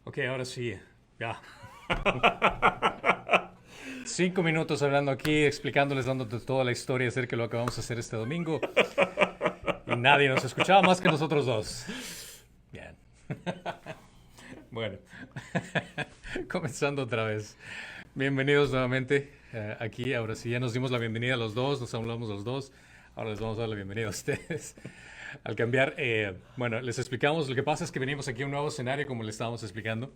Ok, ahora sí, ya. 5 minutos hablando aquí, explicándoles, dándote toda la historia acerca de lo que vamos a hacer este domingo. Y nadie nos escuchaba más que nosotros dos. Bien. Bueno, comenzando otra vez. Bienvenidos nuevamente aquí. Ahora sí, ya nos dimos la bienvenida a los dos, nos hablamos los dos. Ahora les vamos a dar la bienvenida a ustedes. Al cambiar, bueno, les explicamos. Lo que pasa es que venimos aquí a un nuevo escenario, como les estábamos explicando.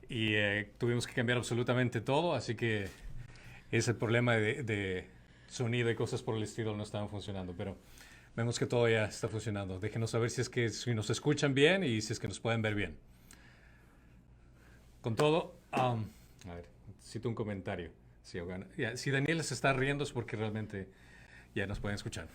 Y tuvimos que cambiar absolutamente todo, así que ese problema de sonido y cosas por el estilo no estaban funcionando, pero vemos que todo ya está funcionando. Déjenos saber si nos escuchan bien y si es que nos pueden ver bien. Con todo, a ver, cito un comentario. Si Daniel se está riendo es porque realmente ya nos pueden escuchar.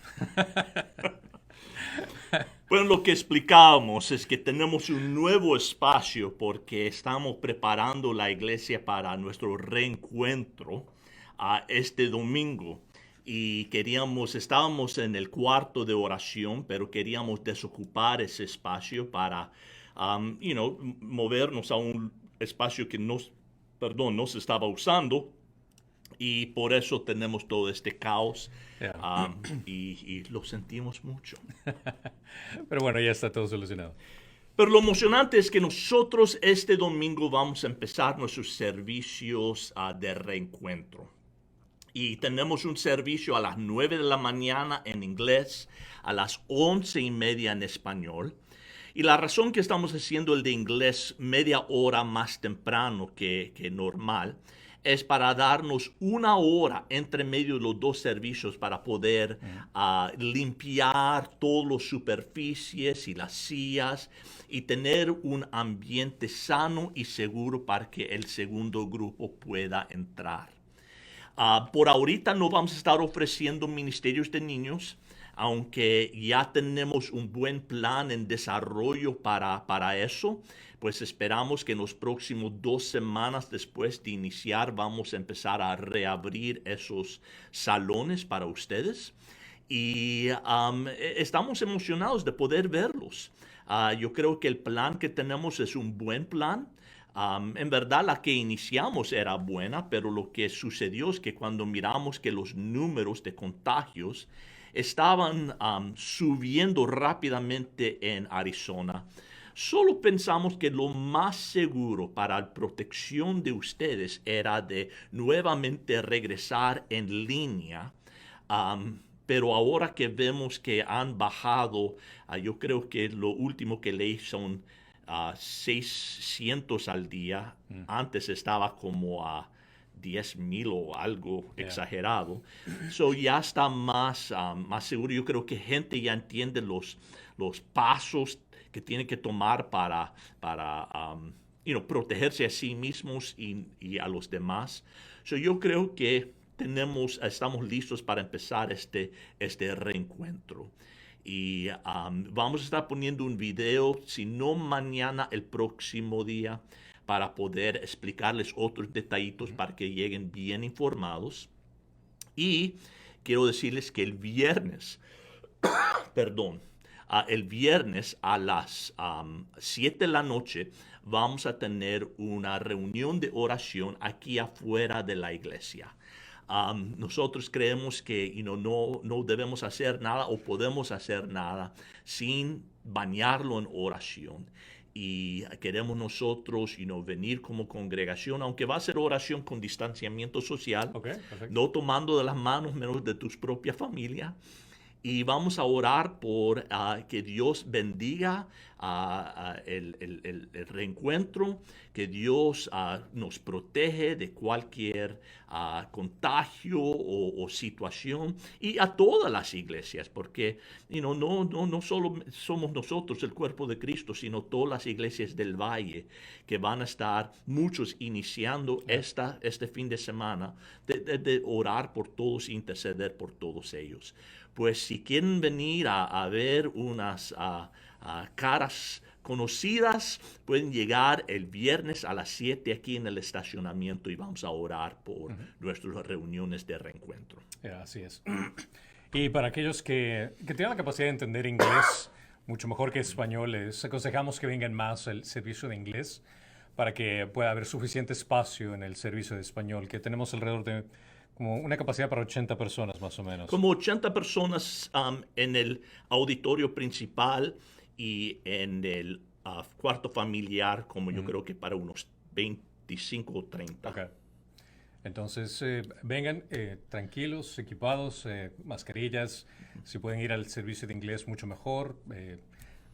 Bueno, lo que explicábamos es que tenemos un nuevo espacio porque estamos preparando la iglesia para nuestro reencuentro este domingo. Y estábamos en el cuarto de oración, pero queríamos desocupar ese espacio para, movernos a un espacio que no se estaba usando y por eso tenemos todo este caos Yeah. y lo sentimos mucho. Pero bueno, ya está todo solucionado. Pero lo emocionante es que nosotros este domingo vamos a empezar nuestros servicios de reencuentro. Y tenemos un servicio a las 9 de la mañana en inglés, a las 11:30 en español. Y la razón que estamos haciendo el de inglés media hora más temprano que normal es para darnos una hora entre medio de los dos servicios para poder limpiar todas las superficies y las sillas y tener un ambiente sano y seguro para que el segundo grupo pueda entrar. Por ahorita no vamos a estar ofreciendo ministerios de niños, aunque ya tenemos un buen plan en desarrollo para eso, pues esperamos que en los próximos 2 semanas después de iniciar vamos a empezar a reabrir esos salones para ustedes. Y estamos emocionados de poder verlos. Yo creo que el plan que tenemos es un buen plan. En verdad la que iniciamos era buena, pero lo que sucedió es que cuando miramos que los números de contagios estaban subiendo rápidamente en Arizona, solo pensamos que lo más seguro para la protección de ustedes era de nuevamente regresar en línea. Pero ahora que vemos que han bajado, yo creo que lo último que leí son 600 al día. Antes estaba como a 10,000 o algo Yeah. exagerado. So ya está más seguro. Yo creo que gente ya entiende los pasos que tiene que tomar para protegerse a sí mismos y a los demás. So yo creo que estamos listos para empezar este reencuentro. Y vamos a estar poniendo un video, si no mañana, el próximo día, para poder explicarles otros detallitos para que lleguen bien informados. Y quiero decirles que el viernes a las 7 de la noche vamos a tener una reunión de oración aquí afuera de la iglesia. Nosotros creemos que no debemos hacer nada o podemos hacer nada sin bañarlo en oración. Y queremos nosotros venir como congregación, aunque va a ser oración con distanciamiento social, Ok, perfecto. no tomando de las manos menos de tu propia familia. Y vamos a orar por que Dios bendiga el reencuentro, que Dios nos protege de cualquier contagio o situación, y a todas las iglesias, porque no solo somos nosotros el cuerpo de Cristo, sino todas las iglesias del valle que van a estar muchos iniciando este fin de semana de orar por todos, interceder por todos ellos. Pues si quieren venir a ver unas caras conocidas, pueden llegar el viernes a las 7 aquí en el estacionamiento y vamos a orar por nuestras reuniones de reencuentro. Yeah, así es. Y para aquellos que tienen la capacidad de entender inglés mucho mejor que español, les aconsejamos que vengan más al servicio de inglés, para que pueda haber suficiente espacio en el servicio de español, que tenemos alrededor de como una capacidad para 80 personas más o menos. Como 80 personas en el auditorio principal y en el cuarto familiar, como yo creo que para unos 25 o 30. Ok. Entonces, vengan tranquilos, equipados, mascarillas. Si pueden ir al servicio de inglés, mucho mejor.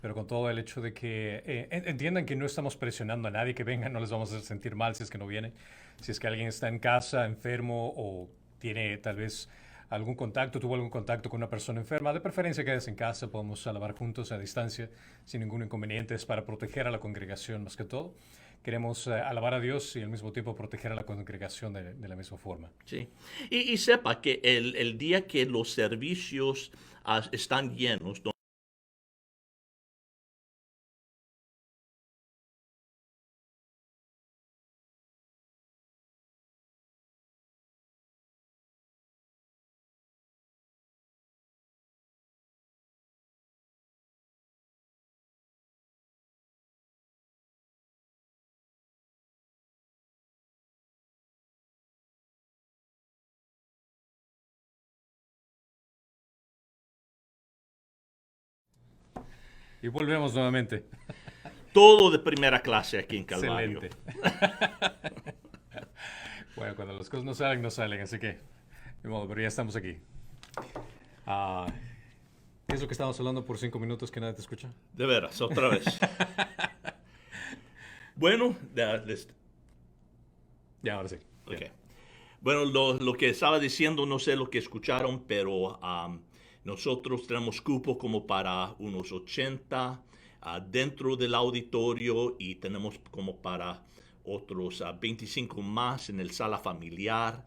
Pero con todo el hecho de que entiendan que no estamos presionando a nadie que venga, no les vamos a hacer sentir mal si es que no viene. Si es que alguien está en casa, enfermo o tiene tal vez tuvo algún contacto con una persona enferma, de preferencia quédese en casa, podemos alabar juntos a distancia sin ningún inconveniente, es para proteger a la congregación más que todo. Queremos alabar a Dios y al mismo tiempo proteger a la congregación de la misma forma. Sí. Y sepa que el día que los servicios están llenos, Y volvemos nuevamente. todo de primera clase aquí en Calvario. Excelente. Bueno, cuando las cosas no salen, así que, de modo, pero ya estamos aquí. ¿Qué es lo que estábamos hablando por 5 minutos que nadie te escucha? De veras, otra vez. Bueno, Ya, ahora sí. ok. Ya. Bueno, lo que estaba diciendo, no sé lo que escucharon, pero nosotros tenemos cupo como para unos 80 dentro del auditorio y tenemos como para otros 25 más en el sala familiar.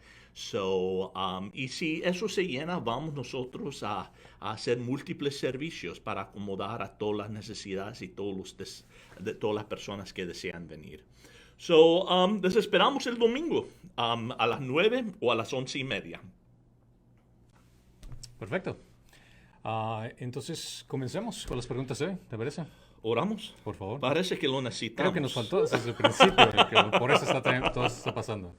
Y si eso se llena, vamos nosotros a hacer múltiples servicios para acomodar a todas las necesidades y de todas las personas que desean venir. Les esperamos el domingo a las 9 o a las 11:30. Perfecto. Entonces, comencemos con las preguntas de hoy, ¿te parece? ¿Oramos? Por favor. Parece que lo necesitamos. Creo que nos faltó desde el principio, que por eso todo esto está pasando.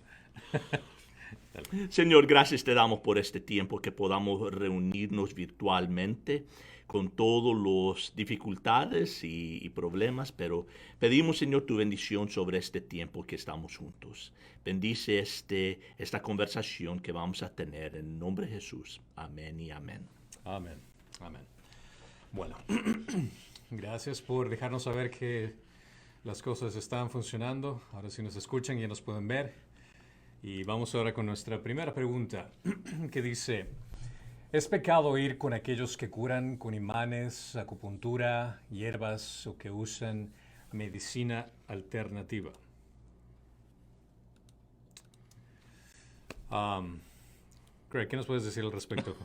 Señor, gracias te damos por este tiempo que podamos reunirnos virtualmente con todas las dificultades y problemas, pero pedimos, Señor, tu bendición sobre este tiempo que estamos juntos. Bendice esta conversación que vamos a tener en el nombre de Jesús. Amén y amén. Amén. Amén. Bueno, gracias por dejarnos saber que las cosas están funcionando. Ahora sí nos escuchan y ya nos pueden ver. Y vamos ahora con nuestra primera pregunta, que dice, ¿es pecado ir con aquellos que curan con imanes, acupuntura, hierbas o que usan medicina alternativa? Craig, ¿qué nos puedes decir al respecto?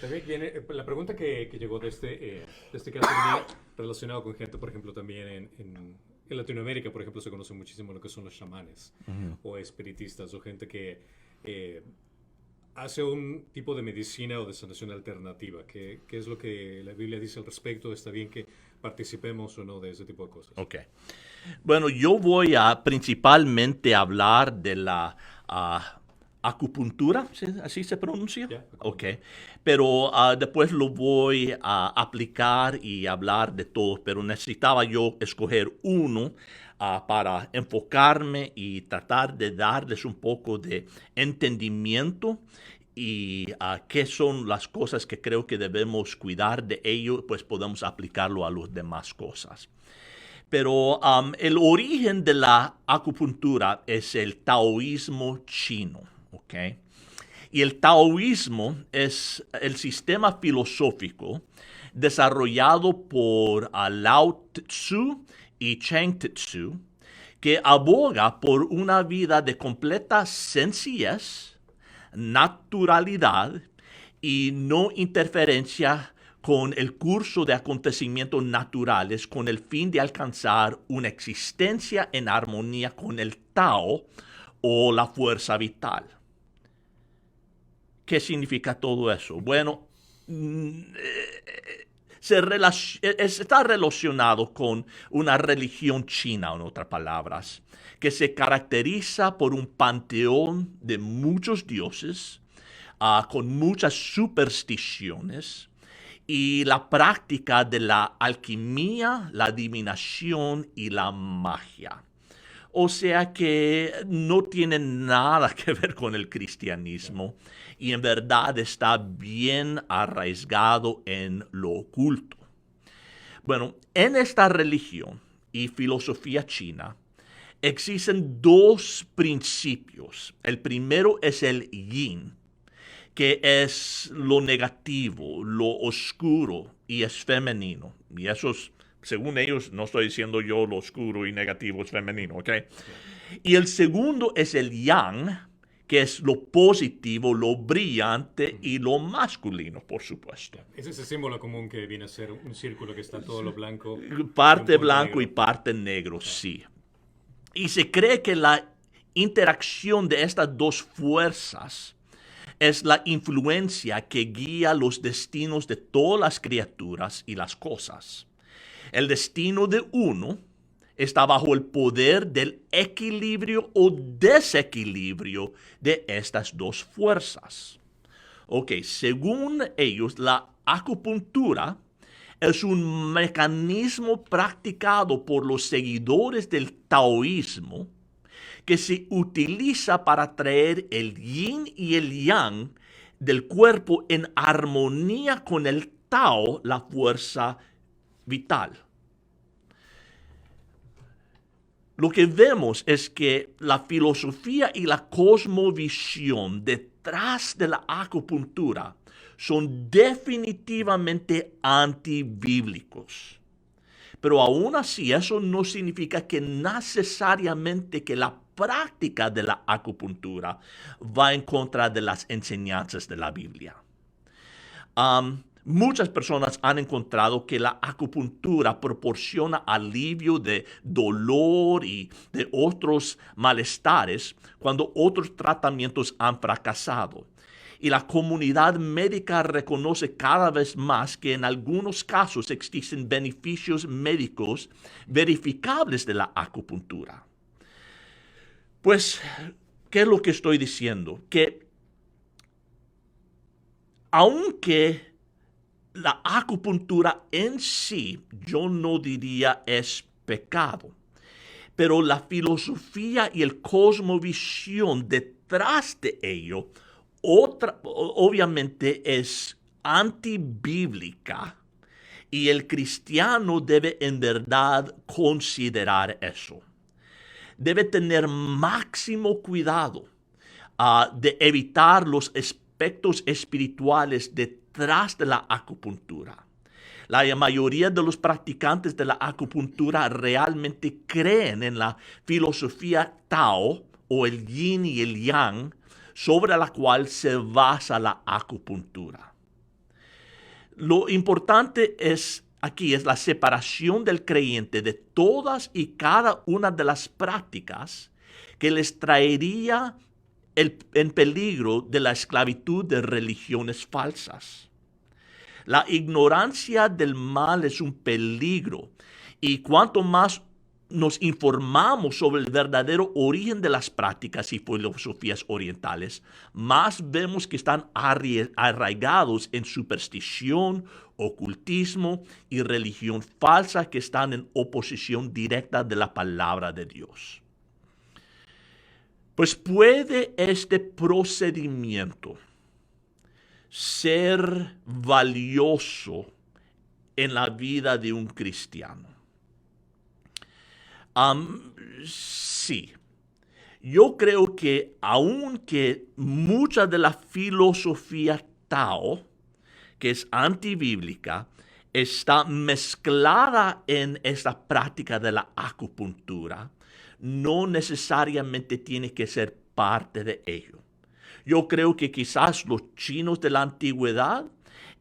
También viene, la pregunta que llegó de este caso venía relacionado con gente, por ejemplo, también en Latinoamérica, por ejemplo, se conoce muchísimo lo que son los chamanes o espiritistas o gente que hace un tipo de medicina o de sanación alternativa. ¿Qué es lo que la Biblia dice al respecto? ¿Está bien que participemos o no de ese tipo de cosas? Ok. Bueno, yo voy a principalmente hablar de la acupuntura, ¿sí? ¿Así se pronuncia? Yeah, ok. Pero después lo voy a aplicar y hablar de todo, pero necesitaba yo escoger uno para enfocarme y tratar de darles un poco de entendimiento y qué son las cosas que creo que debemos cuidar de ello, pues podemos aplicarlo a las demás cosas. Pero el origen de la acupuntura es el taoísmo chino, ¿ok? Y el taoísmo es el sistema filosófico desarrollado por Lao Tzu y Cheng Tzu, que aboga por una vida de completa sencillez, naturalidad y no interferencia con el curso de acontecimientos naturales con el fin de alcanzar una existencia en armonía con el Tao o la fuerza vital. ¿Qué significa todo eso? Bueno, está relacionado con una religión china, en otras palabras, que se caracteriza por un panteón de muchos dioses, con muchas supersticiones y la práctica de la alquimia, la adivinación y la magia. O sea que no tiene nada que ver con el cristianismo y en verdad está bien arraigado en lo oculto. Bueno, en esta religión y filosofía china existen dos principios. El primero es el yin, que es lo negativo, lo oscuro y es femenino. Y eso es, según ellos, no estoy diciendo yo lo oscuro y negativo es femenino, ¿ok? Y el segundo es el yang, que es lo positivo, lo brillante y lo masculino, por supuesto. Es ese símbolo común que viene a ser un círculo que está todo lo blanco. Parte y un punto blanco y negro. parte negro, sí. Y se cree que la interacción de estas dos fuerzas es la influencia que guía los destinos de todas las criaturas y las cosas. El destino de uno está bajo el poder del equilibrio o desequilibrio de estas dos fuerzas. Ok, según ellos, la acupuntura es un mecanismo practicado por los seguidores del taoísmo que se utiliza para traer el yin y el yang del cuerpo en armonía con el Tao, la fuerza vital. Lo que vemos es que la filosofía y la cosmovisión detrás de la acupuntura son definitivamente antibíblicos. Pero aún así, eso no significa que necesariamente que la práctica de la acupuntura va en contra de las enseñanzas de la Biblia. Muchas personas han encontrado que la acupuntura proporciona alivio de dolor y de otros malestares cuando otros tratamientos han fracasado. Y la comunidad médica reconoce cada vez más que en algunos casos existen beneficios médicos verificables de la acupuntura. Pues, ¿qué es lo que estoy diciendo? Que aunque la acupuntura en sí, yo no diría es pecado, pero la filosofía y el cosmovisión detrás de ello obviamente es antibíblica y el cristiano debe en verdad considerar eso. Debe tener máximo cuidado de evitar los aspectos espirituales detrás de la acupuntura. La mayoría de los practicantes de la acupuntura realmente creen en la filosofía Tao o el yin y el yang sobre la cual se basa la acupuntura. Lo importante aquí es la separación del creyente de todas y cada una de las prácticas que les traería en peligro de la esclavitud de religiones falsas. La ignorancia del mal es un peligro y cuanto más nos informamos sobre el verdadero origen de las prácticas y filosofías orientales, más vemos que están arraigados en superstición, ocultismo y religión falsa que están en oposición directa de la palabra de Dios. Pues puede este procedimiento ser valioso en la vida de un cristiano. Sí, yo creo que aunque mucha de la filosofía Tao, que es antibíblica, está mezclada en esta práctica de la acupuntura, no necesariamente tiene que ser parte de ello. Yo creo que quizás los chinos de la antigüedad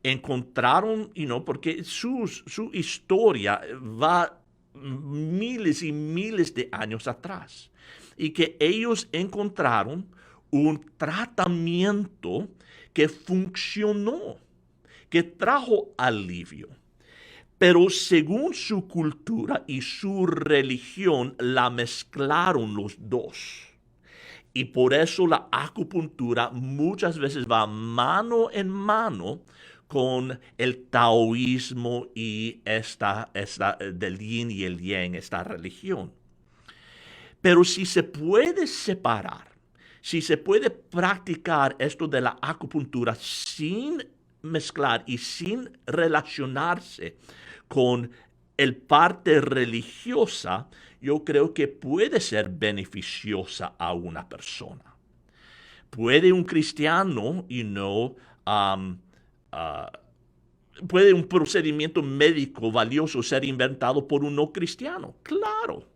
encontraron, porque su historia va miles y miles de años atrás, y que ellos encontraron un tratamiento que funcionó, que trajo alivio. Pero según su cultura y su religión, la mezclaron los dos. Y por eso la acupuntura muchas veces va mano en mano con el taoísmo y del yin y el yang, esta religión. Pero si se puede separar, si se puede practicar esto de la acupuntura sin mezclar y sin relacionarse con el parte religiosa, yo creo que puede ser beneficiosa a una persona. Puede un cristiano, puede un procedimiento médico valioso ser inventado por un no cristiano. Claro.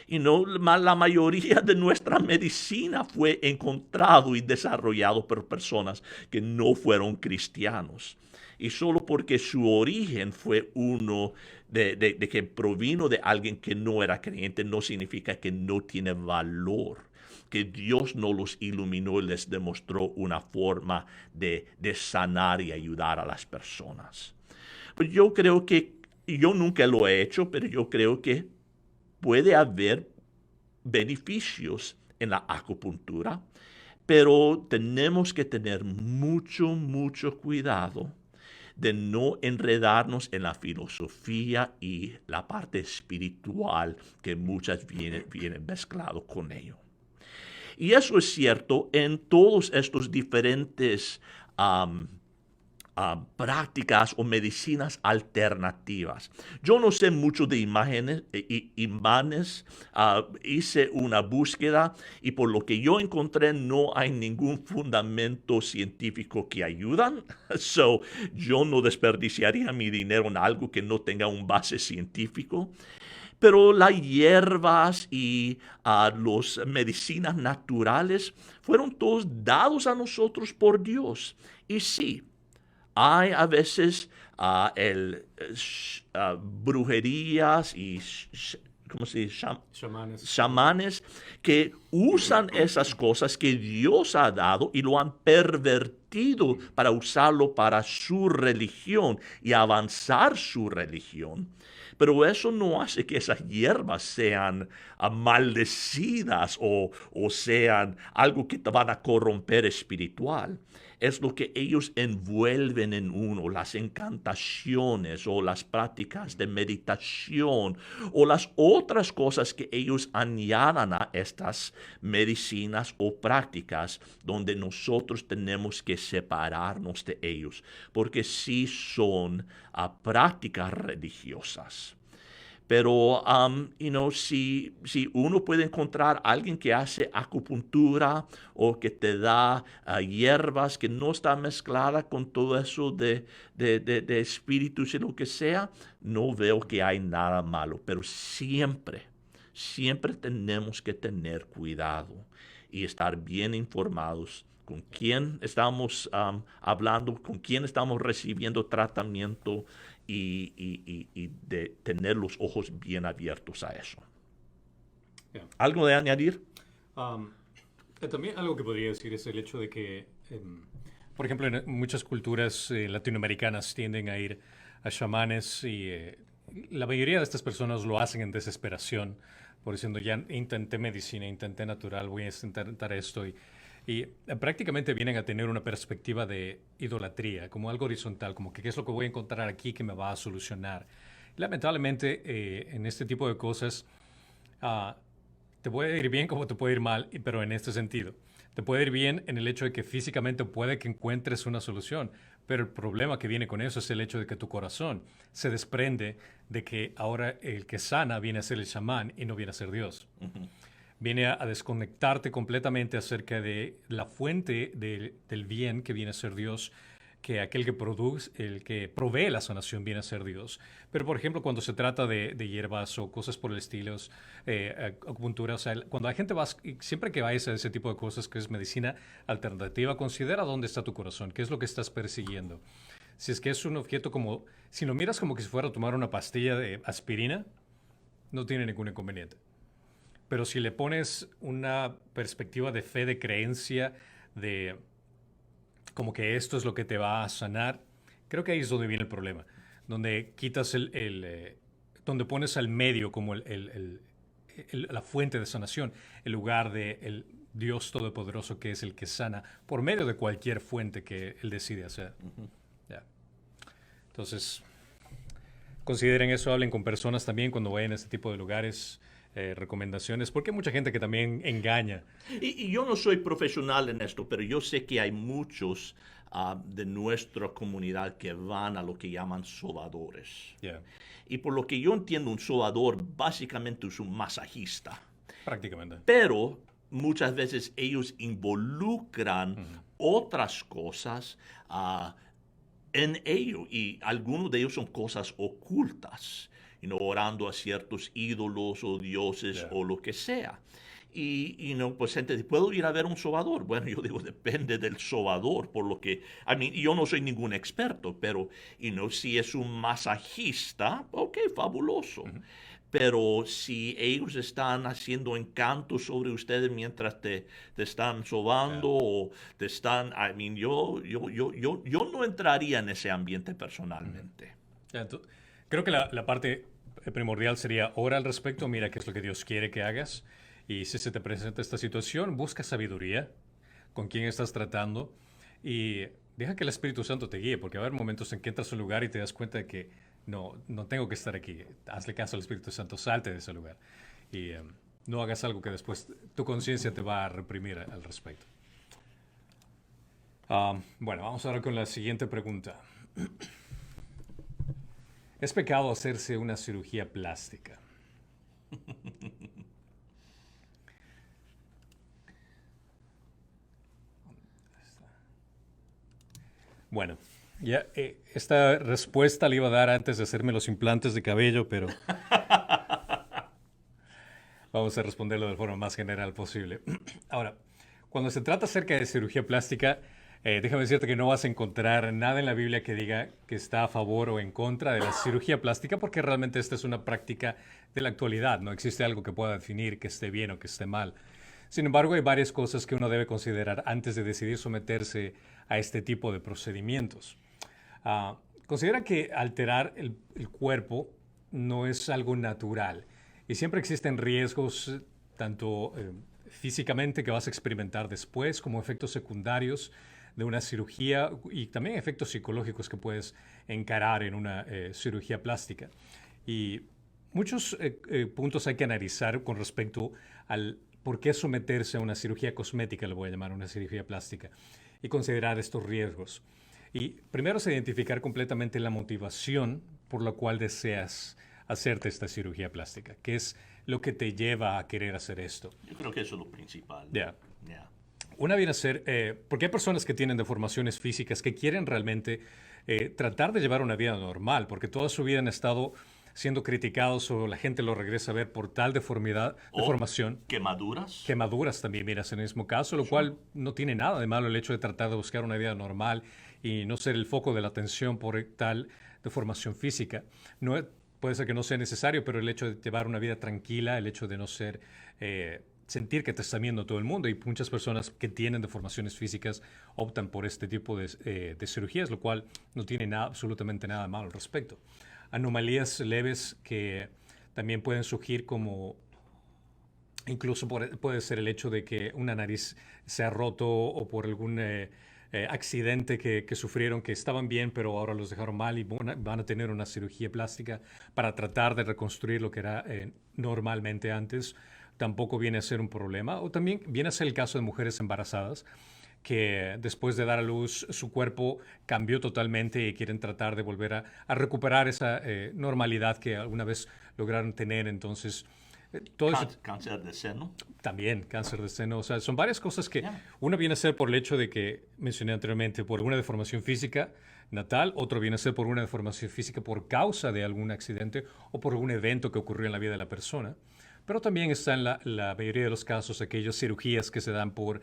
La mayoría de nuestra medicina fue encontrado y desarrollado por personas que no fueron cristianos. Y solo porque su origen fue uno de que provino de alguien que no era creyente, no significa que no tiene valor. Que Dios no los iluminó y les demostró una forma de sanar y ayudar a las personas. Pues yo creo que, yo nunca lo he hecho, pero yo creo que puede haber beneficios en la acupuntura, pero tenemos que tener mucho cuidado de no enredarnos en la filosofía y la parte espiritual que muchas vienen mezclado con ello. Y eso es cierto en todos estos diferentes prácticas o medicinas alternativas. Yo no sé mucho de imanes, hice una búsqueda y por lo que yo encontré no hay ningún fundamento científico que ayudan. So, yo no desperdiciaría mi dinero en algo que no tenga un base científico. Pero las hierbas y las medicinas naturales fueron todos dados a nosotros por Dios. Y sí, hay a veces brujerías y ¿cómo se dice? Chamanes que usan esas cosas que Dios ha dado y lo han pervertido para usarlo para su religión y avanzar su religión. Pero eso no hace que esas hierbas sean maldecidas o sean algo que te van a corromper espiritual. Es lo que ellos envuelven en uno, las encantaciones o las prácticas de meditación o las otras cosas que ellos añadan a estas medicinas o prácticas donde nosotros tenemos que separarnos de ellos, porque sí son prácticas religiosas. Pero, si uno puede encontrar a alguien que hace acupuntura o que te da hierbas que no está mezclada con todo eso de espíritus y lo que sea, no veo que hay nada malo. Pero siempre tenemos que tener cuidado y estar bien informados con quién estamos hablando, con quién estamos recibiendo tratamiento y de tener los ojos bien abiertos a eso. Yeah. ¿Algo de añadir? También algo que podría decir es el hecho de que, por ejemplo, en muchas culturas latinoamericanas tienden a ir a chamanes y la mayoría de estas personas lo hacen en desesperación, por diciendo ya intenté medicina, intenté natural, voy a intentar esto y prácticamente vienen a tener una perspectiva de idolatría, como algo horizontal, como que qué es lo que voy a encontrar aquí que me va a solucionar. Lamentablemente, en este tipo de cosas, te puede ir bien como te puede ir mal, pero en este sentido. Te puede ir bien en el hecho de que físicamente puede que encuentres una solución, pero el problema que viene con eso es el hecho de que tu corazón se desprende de que ahora el que sana viene a ser el chamán y no viene a ser Dios. Uh-huh. Viene a desconectarte completamente acerca de la fuente del bien que viene a ser Dios, que aquel que produce, el que provee la sanación viene a ser Dios. Pero, por ejemplo, cuando se trata de hierbas o cosas por el estilo, acupuntura, o sea, cuando la gente va, siempre que vayas a ese tipo de cosas que es medicina alternativa, considera dónde está tu corazón, qué es lo que estás persiguiendo. Si es que es un objeto como, si lo miras como que si fuera a tomar una pastilla de aspirina, no tiene ningún inconveniente. Pero si le pones una perspectiva de fe, de creencia, de como que esto es lo que te va a sanar, creo que ahí es donde viene el problema. donde quitas donde pones al medio como la fuente de sanación, el lugar del Dios Todopoderoso que es el que sana por medio de cualquier fuente que Él decide hacer. Ya. Entonces, consideren eso, hablen con personas también cuando vayan a este tipo de lugares, recomendaciones, porque hay mucha gente que también engaña. Y yo no soy profesional en esto, pero yo sé que hay muchos de nuestra comunidad que van a lo que llaman sobadores. Yeah. Y por lo que yo entiendo, un sobador básicamente es un masajista. Prácticamente. Pero muchas veces ellos involucran otras cosas en ello, y algunos de ellos son cosas ocultas, orando a ciertos ídolos o dioses o lo que sea. Y pues gente dice, ¿puedo ir a ver un sobador? Bueno, yo digo, depende del sobador, por lo que, yo no soy ningún experto, pero, si es un masajista, ok, fabuloso. Pero si ellos están haciendo encantos sobre ustedes mientras te están sobando o te están, yo no entraría en ese ambiente personalmente. Creo que la parte primordial sería ora al respecto, mira qué es lo que Dios quiere que hagas. Y si se te presenta esta situación, busca sabiduría con quién estás tratando y deja que el Espíritu Santo te guíe, porque va a haber momentos en que entras a un lugar y te das cuenta de que no tengo que estar aquí. Hazle caso al Espíritu Santo, salte de ese lugar y no hagas algo que después tu conciencia te va a reprimir al respecto. Bueno, vamos ahora con la siguiente pregunta. ¿Es pecado hacerse una cirugía plástica? Bueno, ya esta respuesta la iba a dar antes de hacerme los implantes de cabello, pero vamos a responderlo de la forma más general posible. Ahora, cuando se trata acerca de cirugía plástica, déjame decirte que no vas a encontrar nada en la Biblia que diga que está a favor o en contra de la cirugía plástica, porque realmente esta es una práctica de la actualidad. No existe algo que pueda definir que esté bien o que esté mal. Sin embargo, hay varias cosas que uno debe considerar antes de decidir someterse a este tipo de procedimientos. Considera que alterar el cuerpo no es algo natural y siempre existen riesgos tanto físicamente que vas a experimentar después como efectos secundarios de una cirugía y también efectos psicológicos que puedes encarar en una cirugía plástica. Y muchos puntos hay que analizar con respecto al por qué someterse a una cirugía cosmética, le voy a llamar una cirugía plástica, y considerar estos riesgos. Y primero es identificar completamente la motivación por la cual deseas hacerte esta cirugía plástica. ¿Qué es lo que te lleva a querer hacer esto? Yo creo que eso es lo principal. Ya. Una viene a ser, porque hay personas que tienen deformaciones físicas que quieren realmente tratar de llevar una vida normal, porque toda su vida han estado siendo criticados o la gente lo regresa a ver por tal deformación. Quemaduras. Quemaduras también, miras en el mismo caso, lo cual no tiene nada de malo el hecho de tratar de buscar una vida normal y no ser el foco de la atención por tal deformación física. No, puede ser que no sea necesario, pero el hecho de llevar una vida tranquila, el hecho de no ser... sentir que te está viendo todo el mundo, y muchas personas que tienen deformaciones físicas optan por este tipo de cirugías, lo cual no tiene absolutamente nada malo al respecto. Anomalías leves que también pueden surgir, como incluso puede ser el hecho de que una nariz se ha roto o por algún accidente que sufrieron, que estaban bien pero ahora los dejaron mal y van a tener una cirugía plástica para tratar de reconstruir lo que era normalmente antes. Tampoco viene a ser un problema. O también viene a ser el caso de mujeres embarazadas que después de dar a luz su cuerpo cambió totalmente y quieren tratar de volver a recuperar esa normalidad que alguna vez lograron tener. Entonces, cáncer de seno. También cáncer de seno. O sea, son varias cosas que una viene a ser por el hecho de que mencioné anteriormente, por una deformación física natal, otro viene a ser por una deformación física por causa de algún accidente o por algún evento que ocurrió en la vida de la persona. Pero también está en la mayoría de los casos aquellas cirugías que se dan por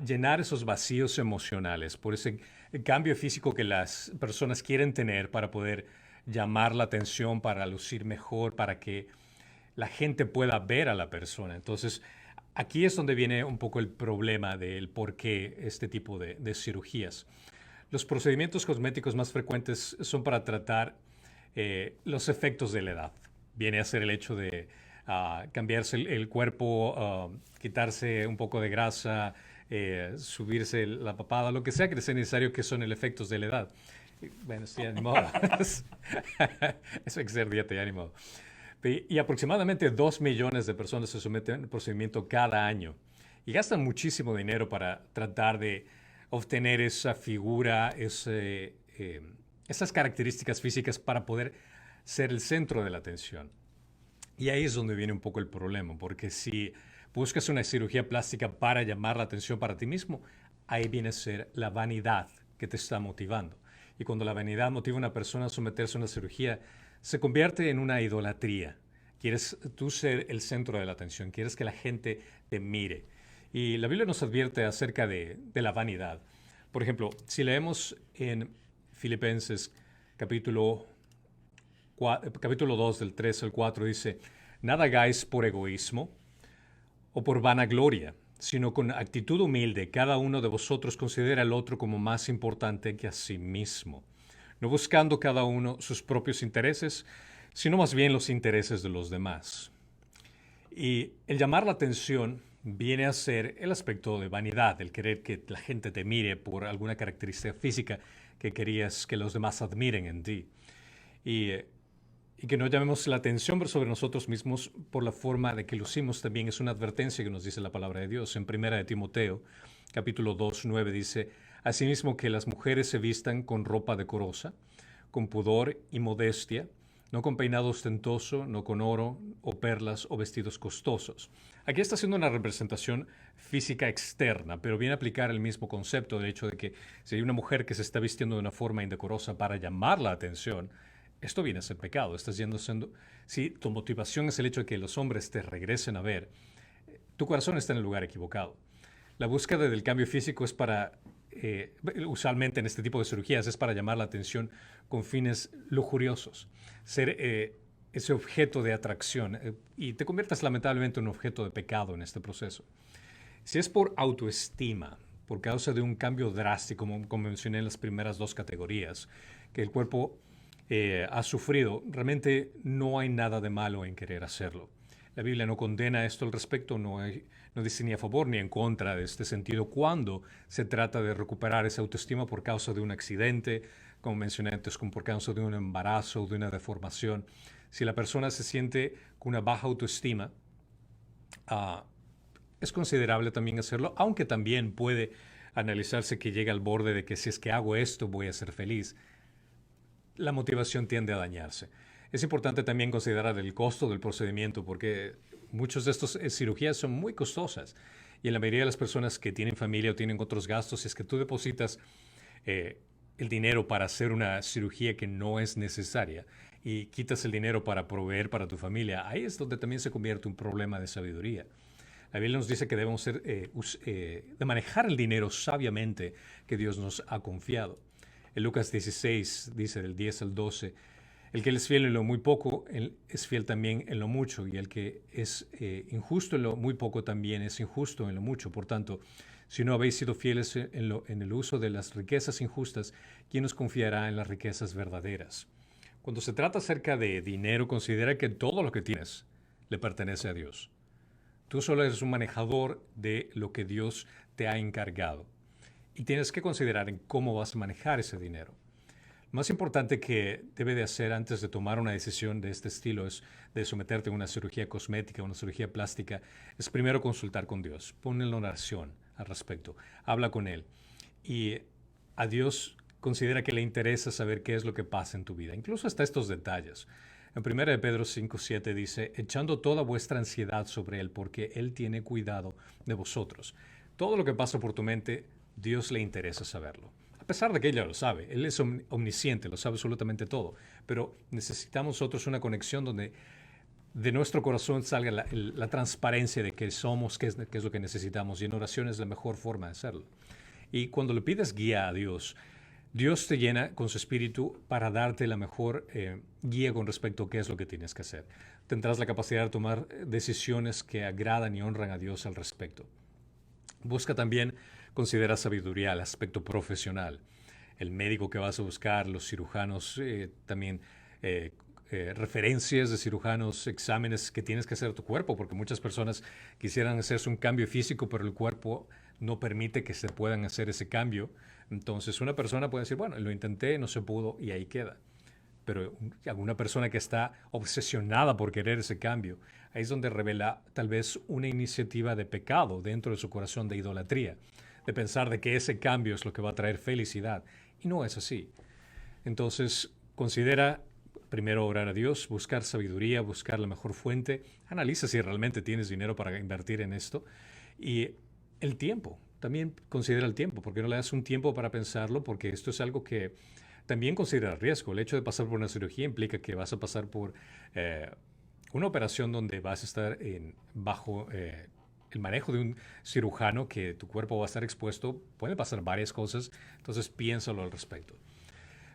llenar esos vacíos emocionales, por ese cambio físico que las personas quieren tener para poder llamar la atención, para lucir mejor, para que la gente pueda ver a la persona. Entonces, aquí es donde viene un poco el problema del por qué este tipo de cirugías. Los procedimientos cosméticos más frecuentes son para tratar los efectos de la edad. Viene a ser el hecho de cambiarse el cuerpo, quitarse un poco de grasa, subirse la papada, lo que sea que sea necesario, que son el efectos de la edad. Bueno, sí, ni modo. Eso hay que ser dieta, ya ni modo. Y aproximadamente 2 millones de personas se someten al procedimiento cada año y gastan muchísimo dinero para tratar de obtener esa figura, esas características físicas para poder ser el centro de la atención. Y ahí es donde viene un poco el problema, porque si buscas una cirugía plástica para llamar la atención para ti mismo, ahí viene a ser la vanidad que te está motivando. Y cuando la vanidad motiva a una persona a someterse a una cirugía, se convierte en una idolatría. Quieres tú ser el centro de la atención, quieres que la gente te mire. Y la Biblia nos advierte acerca de la vanidad. Por ejemplo, si leemos en Filipenses capítulo 2 del 3 al 4, dice: nada hagáis por egoísmo o por vanagloria, sino con actitud humilde cada uno de vosotros considera al otro como más importante que a sí mismo, no buscando cada uno sus propios intereses, sino más bien los intereses de los demás. Y el llamar la atención viene a ser el aspecto de vanidad, el querer que la gente te mire por alguna característica física que querías que los demás admiren en ti. Y que no llamemos la atención sobre nosotros mismos por la forma de que lucimos también es una advertencia que nos dice la palabra de Dios. En 1 de Timoteo, capítulo 2, 9, dice: asimismo que las mujeres se vistan con ropa decorosa, con pudor y modestia, no con peinado ostentoso, no con oro o perlas o vestidos costosos. Aquí está haciendo una representación física externa, pero viene a aplicar el mismo concepto del hecho de que si hay una mujer que se está vistiendo de una forma indecorosa para llamar la atención, esto viene a ser pecado. Estás si tu motivación es el hecho de que los hombres te regresen a ver, tu corazón está en el lugar equivocado. La búsqueda del cambio físico es para, usualmente en este tipo de cirugías, es para llamar la atención con fines lujuriosos, ser ese objeto de atracción, y te conviertas lamentablemente en un objeto de pecado en este proceso. Si es por autoestima, por causa de un cambio drástico, como mencioné en las primeras 2 categorías, que el cuerpo ha sufrido, realmente no hay nada de malo en querer hacerlo. La Biblia no condena esto al respecto, no dice ni a favor ni en contra de este sentido cuando se trata de recuperar esa autoestima por causa de un accidente, como mencioné antes, como por causa de un embarazo o de una deformación. Si la persona se siente con una baja autoestima, es considerable también hacerlo, aunque también puede analizarse que llega al borde de que si es que hago esto voy a ser feliz. La motivación tiende a dañarse. Es importante también considerar el costo del procedimiento porque muchas de estas cirugías son muy costosas y en la mayoría de las personas que tienen familia o tienen otros gastos, si es que tú depositas el dinero para hacer una cirugía que no es necesaria y quitas el dinero para proveer para tu familia, ahí es donde también se convierte un problema de sabiduría. La Biblia nos dice que debemos de manejar el dinero sabiamente que Dios nos ha confiado. En Lucas 16 dice del 10 al 12, el que es fiel en lo muy poco, él es fiel también en lo mucho, y el que es injusto en lo muy poco también es injusto en lo mucho. Por tanto, si no habéis sido fieles en el uso de las riquezas injustas, ¿quién os confiará en las riquezas verdaderas? Cuando se trata acerca de dinero, considera que todo lo que tienes le pertenece a Dios. Tú solo eres un manejador de lo que Dios te ha encargado. Y tienes que considerar en cómo vas a manejar ese dinero. Lo más importante que debe de hacer antes de tomar una decisión de este estilo es de someterte a una cirugía cosmética, una cirugía plástica, es primero consultar con Dios. Ponle en oración al respecto. Habla con Él. Y a Dios considera que le interesa saber qué es lo que pasa en tu vida, incluso hasta estos detalles. En 1 de Pedro 5:7 dice, echando toda vuestra ansiedad sobre Él, porque Él tiene cuidado de vosotros. Todo lo que pasa por tu mente, Dios le interesa saberlo. A pesar de que ella lo sabe, Él es omnisciente, lo sabe absolutamente todo. Pero necesitamos nosotros una conexión donde de nuestro corazón salga la transparencia de qué somos, qué es lo que necesitamos. Y en oración es la mejor forma de hacerlo. Y cuando le pides guía a Dios, Dios te llena con su espíritu para darte la mejor guía con respecto a qué es lo que tienes que hacer. Tendrás la capacidad de tomar decisiones que agradan y honran a Dios al respecto. Busca también considera sabiduría el aspecto profesional. El médico que vas a buscar, los cirujanos también referencias de cirujanos, exámenes que tienes que hacer a tu cuerpo, porque muchas personas quisieran hacerse un cambio físico, pero el cuerpo no permite que se puedan hacer ese cambio. Entonces una persona puede decir, bueno, lo intenté, no se pudo y ahí queda. Pero alguna persona que está obsesionada por querer ese cambio, ahí es donde revela tal vez una iniciativa de pecado dentro de su corazón, de idolatría, de pensar de que ese cambio es lo que va a traer felicidad. Y no es así. Entonces, considera primero orar a Dios, buscar sabiduría, buscar la mejor fuente. Analiza si realmente tienes dinero para invertir en esto. Y el tiempo. También considera el tiempo. ¿Por qué no le das un tiempo para pensarlo? Porque esto es algo que también considera riesgo. El hecho de pasar por una cirugía implica que vas a pasar por una operación donde vas a estar bajo el manejo de un cirujano, que tu cuerpo va a estar expuesto. Pueden pasar varias cosas. Entonces, piénsalo al respecto.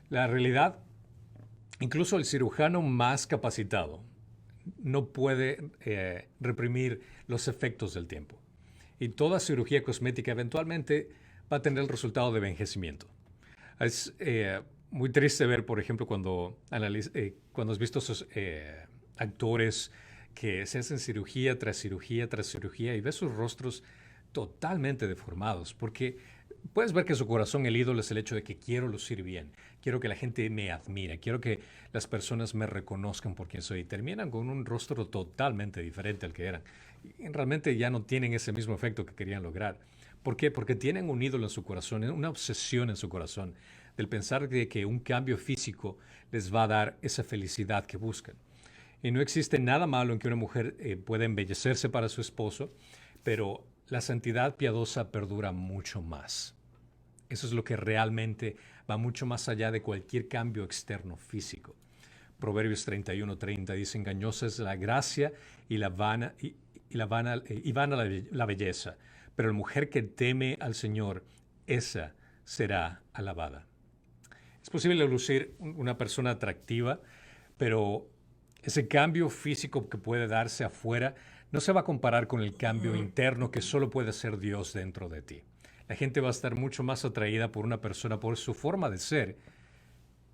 La realidad, incluso el cirujano más capacitado no puede reprimir los efectos del tiempo. Y toda cirugía cosmética eventualmente va a tener el resultado de envejecimiento. Es muy triste ver, por ejemplo, cuando has visto esos actores que se hacen cirugía tras cirugía tras cirugía y ves sus rostros totalmente deformados, porque puedes ver que su corazón, el ídolo, es el hecho de que quiero lucir bien, quiero que la gente me admire, quiero que las personas me reconozcan por quien soy. Y terminan con un rostro totalmente diferente al que eran. Y realmente ya no tienen ese mismo efecto que querían lograr. ¿Por qué? Porque tienen un ídolo en su corazón, una obsesión en su corazón, del pensar de que un cambio físico les va a dar esa felicidad que buscan. Y no existe nada malo en que una mujer pueda embellecerse para su esposo, pero la santidad piadosa perdura mucho más. Eso es lo que realmente va mucho más allá de cualquier cambio externo físico. Proverbios 31:30 dice: engañosa es la gracia y vana la belleza, pero la mujer que teme al Señor, esa será alabada. Es posible lucir una persona atractiva, pero ese cambio físico que puede darse afuera no se va a comparar con el cambio interno que solo puede hacer Dios dentro de ti. La gente va a estar mucho más atraída por una persona por su forma de ser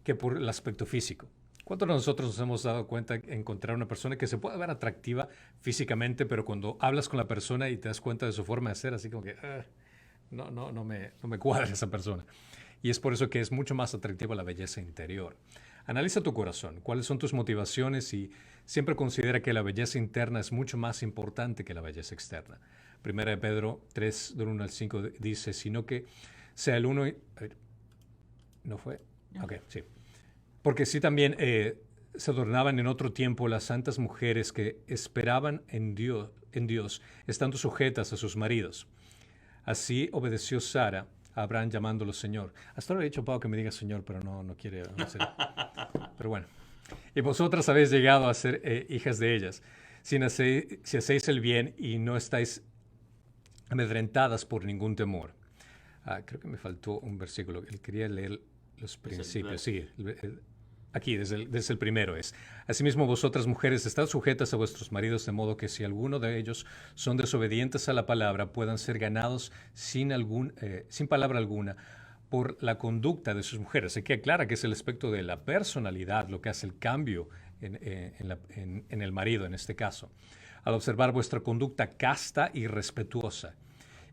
que por el aspecto físico. ¿Cuántos de nosotros nos hemos dado cuenta de encontrar una persona que se puede ver atractiva físicamente, pero cuando hablas con la persona y te das cuenta de su forma de ser, así como que no me cuadra esa persona? Y es por eso que es mucho más atractiva la belleza interior. Analiza tu corazón, cuáles son tus motivaciones, y siempre considera que la belleza interna es mucho más importante que la belleza externa. Primera de Pedro 3, del 1 al 5 dice, sino que sea el uno... ¿No fue? Ok, sí. Porque sí también se adornaban en otro tiempo las santas mujeres que esperaban en Dios, estando sujetas a sus maridos. Así obedeció Sara a Abraham llamándolo Señor. Hasta ahora he dicho Pau que me diga Señor, pero no quiere hacer. Pero bueno. Y vosotras habéis llegado a ser hijas de ellas, si hacéis el bien y no estáis amedrentadas por ningún temor. Creo que me faltó un versículo. Él quería leer los principios. Sí, aquí, desde el primero es. Asimismo, vosotras mujeres, estad sujetas a vuestros maridos, de modo que si alguno de ellos son desobedientes a la palabra, puedan ser ganados sin palabra alguna por la conducta de sus mujeres. Se queda clara que es el aspecto de la personalidad lo que hace el cambio en el marido, en este caso. Al observar vuestra conducta casta y respetuosa,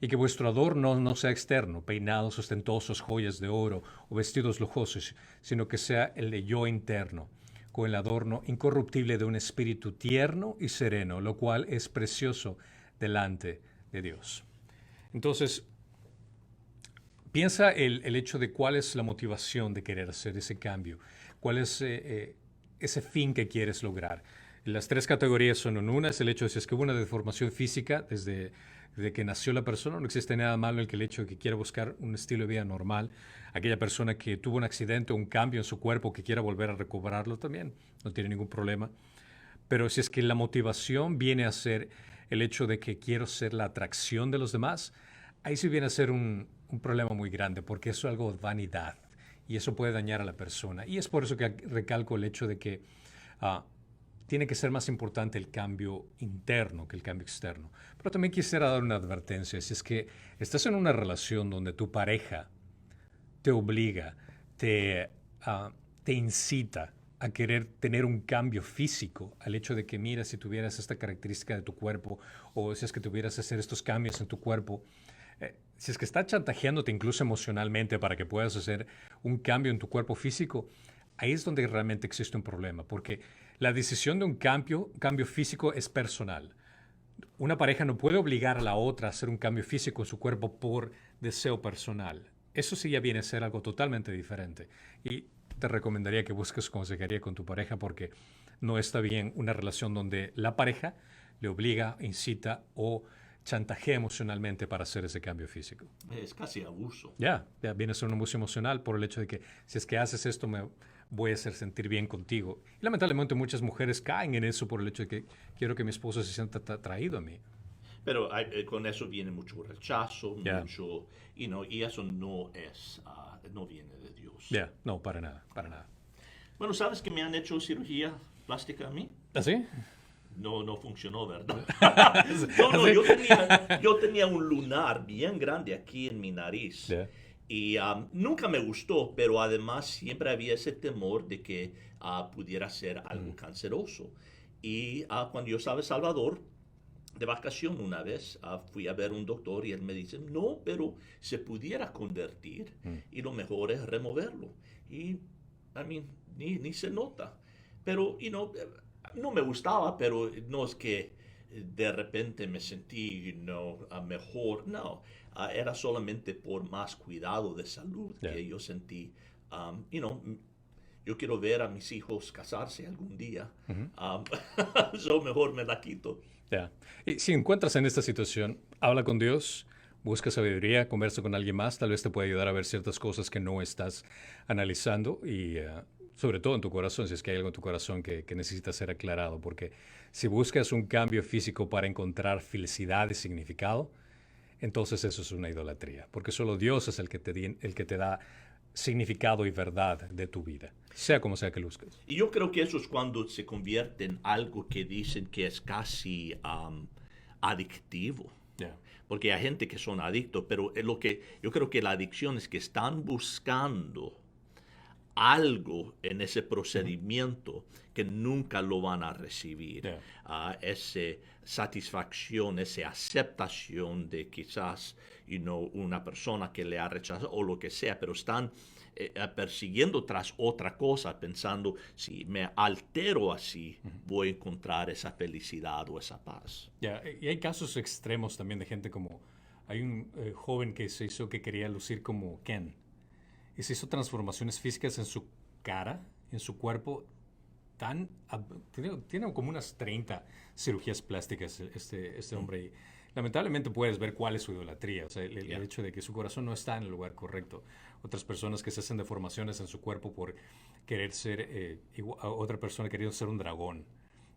y que vuestro adorno no sea externo, peinados ostentosos, joyas de oro o vestidos lujosos, sino que sea el de yo interno, con el adorno incorruptible de un espíritu tierno y sereno, lo cual es precioso delante de Dios. Entonces, piensa el hecho de cuál es la motivación de querer hacer ese cambio, cuál es ese fin que quieres lograr. Las tres categorías son: una es el hecho de si es que hubo una deformación física desde que nació la persona. No existe nada malo en el hecho de que quiera buscar un estilo de vida normal. Aquella persona que tuvo un accidente o un cambio en su cuerpo que quiera volver a recobrarlo también no tiene ningún problema. Pero si es que la motivación viene a ser el hecho de que quiero ser la atracción de los demás, ahí sí viene a ser un problema muy grande, porque eso es algo de vanidad y eso puede dañar a la persona. Y es por eso que recalco el hecho de que tiene que ser más importante el cambio interno que el cambio externo. Pero también quisiera dar una advertencia. Si es que estás en una relación donde tu pareja te obliga, te incita a querer tener un cambio físico, al hecho de que, mira, si tuvieras esta característica de tu cuerpo, o si es que tuvieras hacer estos cambios en tu cuerpo, si es que está chantajeándote incluso emocionalmente para que puedas hacer un cambio en tu cuerpo físico, ahí es donde realmente existe un problema, porque la decisión de un cambio físico es personal. Una pareja no puede obligar a la otra a hacer un cambio físico en su cuerpo por deseo personal. Eso sí ya viene a ser algo totalmente diferente. Y te recomendaría que busques consejería con tu pareja, porque no está bien una relación donde la pareja le obliga, incita o chantajea emocionalmente para hacer ese cambio físico. Es casi abuso. Ya viene a ser un abuso emocional por el hecho de que si es que haces esto me voy a hacer sentir bien contigo. Y lamentablemente muchas mujeres caen en eso por el hecho de que quiero que mi esposo se sienta atraído a mí. Pero con eso viene mucho rechazo, Yeah. mucho, y eso no es, no viene de Dios. Ya, no, para nada, para nada. Bueno, ¿sabes que me han hecho cirugía plástica a mí? ¿Así? No funcionó, ¿verdad? ¿Así? Yo tenía un lunar bien grande aquí en mi nariz. Yeah. Y nunca me gustó, pero además siempre había ese temor de que pudiera ser algo canceroso. Y cuando yo estaba en Salvador, de vacación una vez, fui a ver un doctor y él me dice, no, pero se pudiera convertir y lo mejor es removerlo. Y, ni se nota. Pero, no me gustaba, pero no es que de repente me sentí, mejor. No, era solamente por más cuidado de salud que yo sentí, yo quiero ver a mis hijos casarse algún día. Yo mejor me la quito. Ya. Y si encuentras en esta situación, habla con Dios, busca sabiduría, conversa con alguien más, tal vez te pueda ayudar a ver ciertas cosas que no estás analizando y sobre todo en tu corazón, si es que hay algo en tu corazón que necesita ser aclarado, porque si buscas un cambio físico para encontrar felicidad y significado, entonces eso es una idolatría, porque solo Dios es el que te da significado y verdad de tu vida, sea como sea que luzcas. Y yo creo que eso es cuando se convierte en algo que dicen que es casi adictivo. Yeah. Porque hay gente que son adictos, pero yo creo que la adicción es que están buscando algo en ese procedimiento que nunca lo van a recibir. Yeah. Esa satisfacción, esa aceptación de quizás una persona que le ha rechazado o lo que sea, pero están persiguiendo tras otra cosa, pensando, si me altero así, voy a encontrar esa felicidad o esa paz. Yeah. Y hay casos extremos también de gente como, hay un joven que se hizo que quería lucir como Ken. Y se hizo transformaciones físicas en su cara, en su cuerpo. Tiene como unas 30 cirugías plásticas este hombre. Y lamentablemente puedes ver cuál es su idolatría. O sea, el hecho de que su corazón no está en el lugar correcto. Otras personas que se hacen deformaciones en su cuerpo por querer ser otra persona queriendo ser un dragón.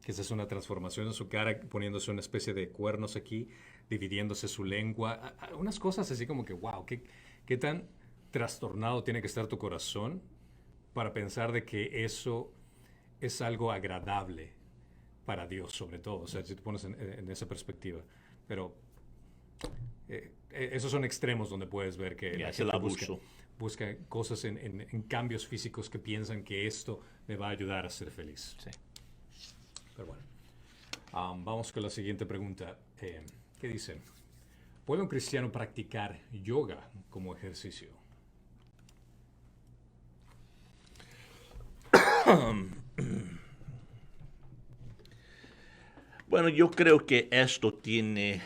Que se hace una transformación en su cara poniéndose una especie de cuernos aquí, dividiéndose su lengua. Unas cosas así como que, wow, qué tan trastornado tiene que estar tu corazón para pensar de que eso es algo agradable para Dios, sobre todo. O sea, si te pones en esa perspectiva. Pero esos son extremos donde puedes ver que la gente busca cosas en cambios físicos que piensan que esto me va a ayudar a ser feliz. Sí. Pero bueno, vamos con la siguiente pregunta. ¿Qué dicen? ¿Puede un cristiano practicar yoga como ejercicio? Bueno, yo creo que esto tiene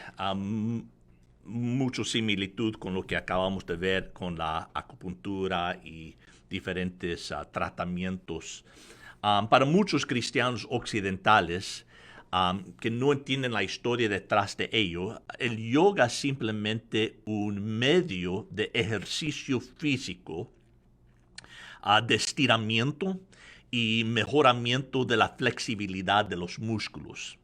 mucha similitud con lo que acabamos de ver con la acupuntura y diferentes tratamientos. Para muchos cristianos occidentales que no entienden la historia detrás de ello, el yoga es simplemente un medio de ejercicio físico, de estiramiento y mejoramiento de la flexibilidad de los músculos.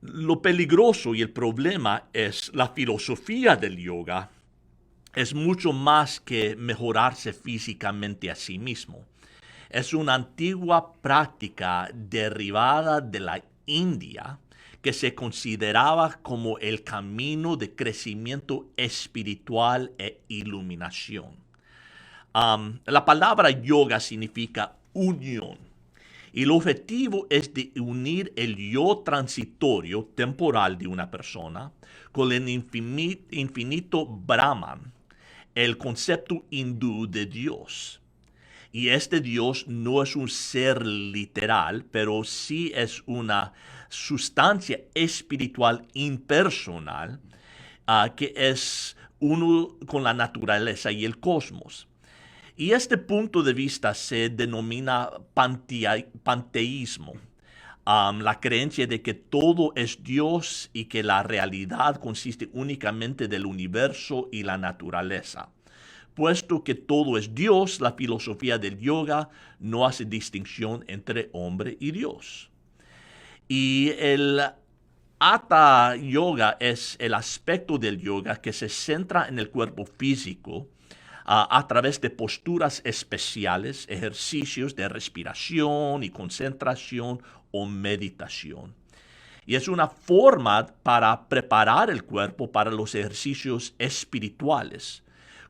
Lo peligroso y el problema es la filosofía del yoga es mucho más que mejorarse físicamente a sí mismo. Es una antigua práctica derivada de la India que se consideraba como el camino de crecimiento espiritual e iluminación. La palabra yoga significa unión. Y el objetivo es de unir el yo transitorio, temporal de una persona, con el infinito Brahman, el concepto hindú de Dios. Y este Dios no es un ser literal, pero sí es una sustancia espiritual impersonal que es uno con la naturaleza y el cosmos. Y este punto de vista se denomina panteísmo, la creencia de que todo es Dios y que la realidad consiste únicamente del universo y la naturaleza. Puesto que todo es Dios, la filosofía del yoga no hace distinción entre hombre y Dios. Y el Hatha Yoga es el aspecto del yoga que se centra en el cuerpo físico a través de posturas especiales, ejercicios de respiración y concentración o meditación. Y es una forma para preparar el cuerpo para los ejercicios espirituales,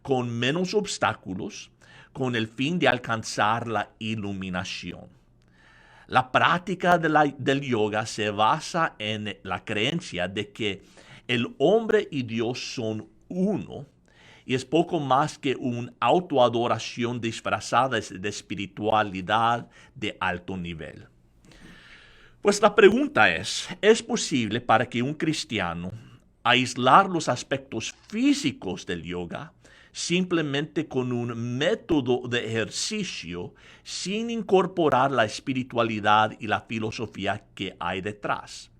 con menos obstáculos, con el fin de alcanzar la iluminación. La práctica del yoga se basa en la creencia de que el hombre y Dios son uno, y es poco más que una autoadoración disfrazada de espiritualidad de alto nivel. Pues la pregunta ¿es posible para que un cristiano aislar los aspectos físicos del yoga simplemente con un método de ejercicio sin incorporar la espiritualidad y la filosofía que hay detrás?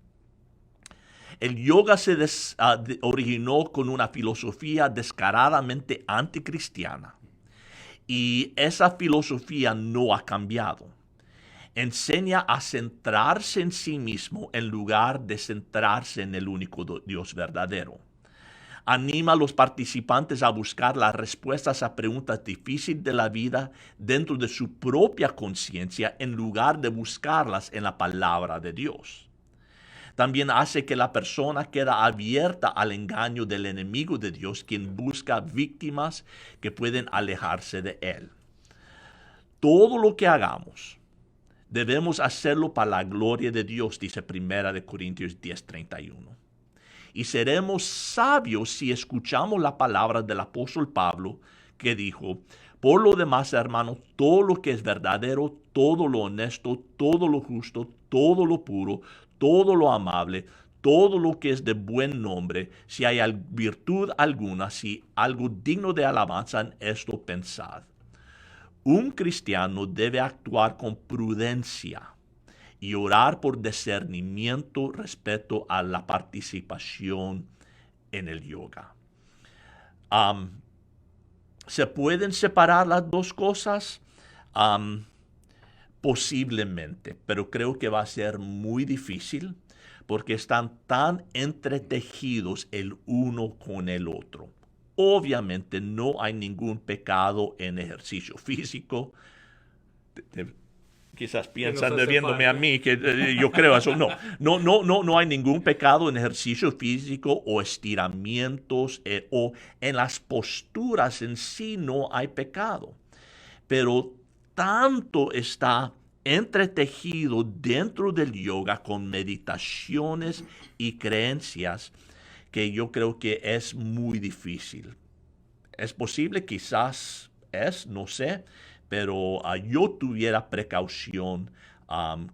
El yoga se originó con una filosofía descaradamente anticristiana y esa filosofía no ha cambiado. Enseña a centrarse en sí mismo en lugar de centrarse en el único Dios verdadero. Anima a los participantes a buscar las respuestas a preguntas difíciles de la vida dentro de su propia conciencia en lugar de buscarlas en la palabra de Dios. También hace que la persona queda abierta al engaño del enemigo de Dios, quien busca víctimas que pueden alejarse de él. Todo lo que hagamos, debemos hacerlo para la gloria de Dios, dice 1 Corintios 10:31. Y seremos sabios si escuchamos la palabra del apóstol Pablo, que dijo: por lo demás, hermanos, todo lo que es verdadero, todo lo honesto, todo lo justo, todo lo puro, todo lo amable, todo lo que es de buen nombre, si hay virtud alguna, si algo digno de alabanza, en esto pensad. Un cristiano debe actuar con prudencia y orar por discernimiento respecto a la participación en el yoga. ¿Se pueden separar las dos cosas? Posiblemente, pero creo que va a ser muy difícil porque están tan entretejidos el uno con el otro. Obviamente no hay ningún pecado en ejercicio físico. Quizás piensan viéndome a mí que yo creo eso. No hay ningún pecado en ejercicio físico o estiramientos o en las posturas en sí no hay pecado. Pero tanto está entretejido dentro del yoga con meditaciones y creencias que yo creo que es muy difícil. Es posible, quizás no sé, pero yo tuviera precaución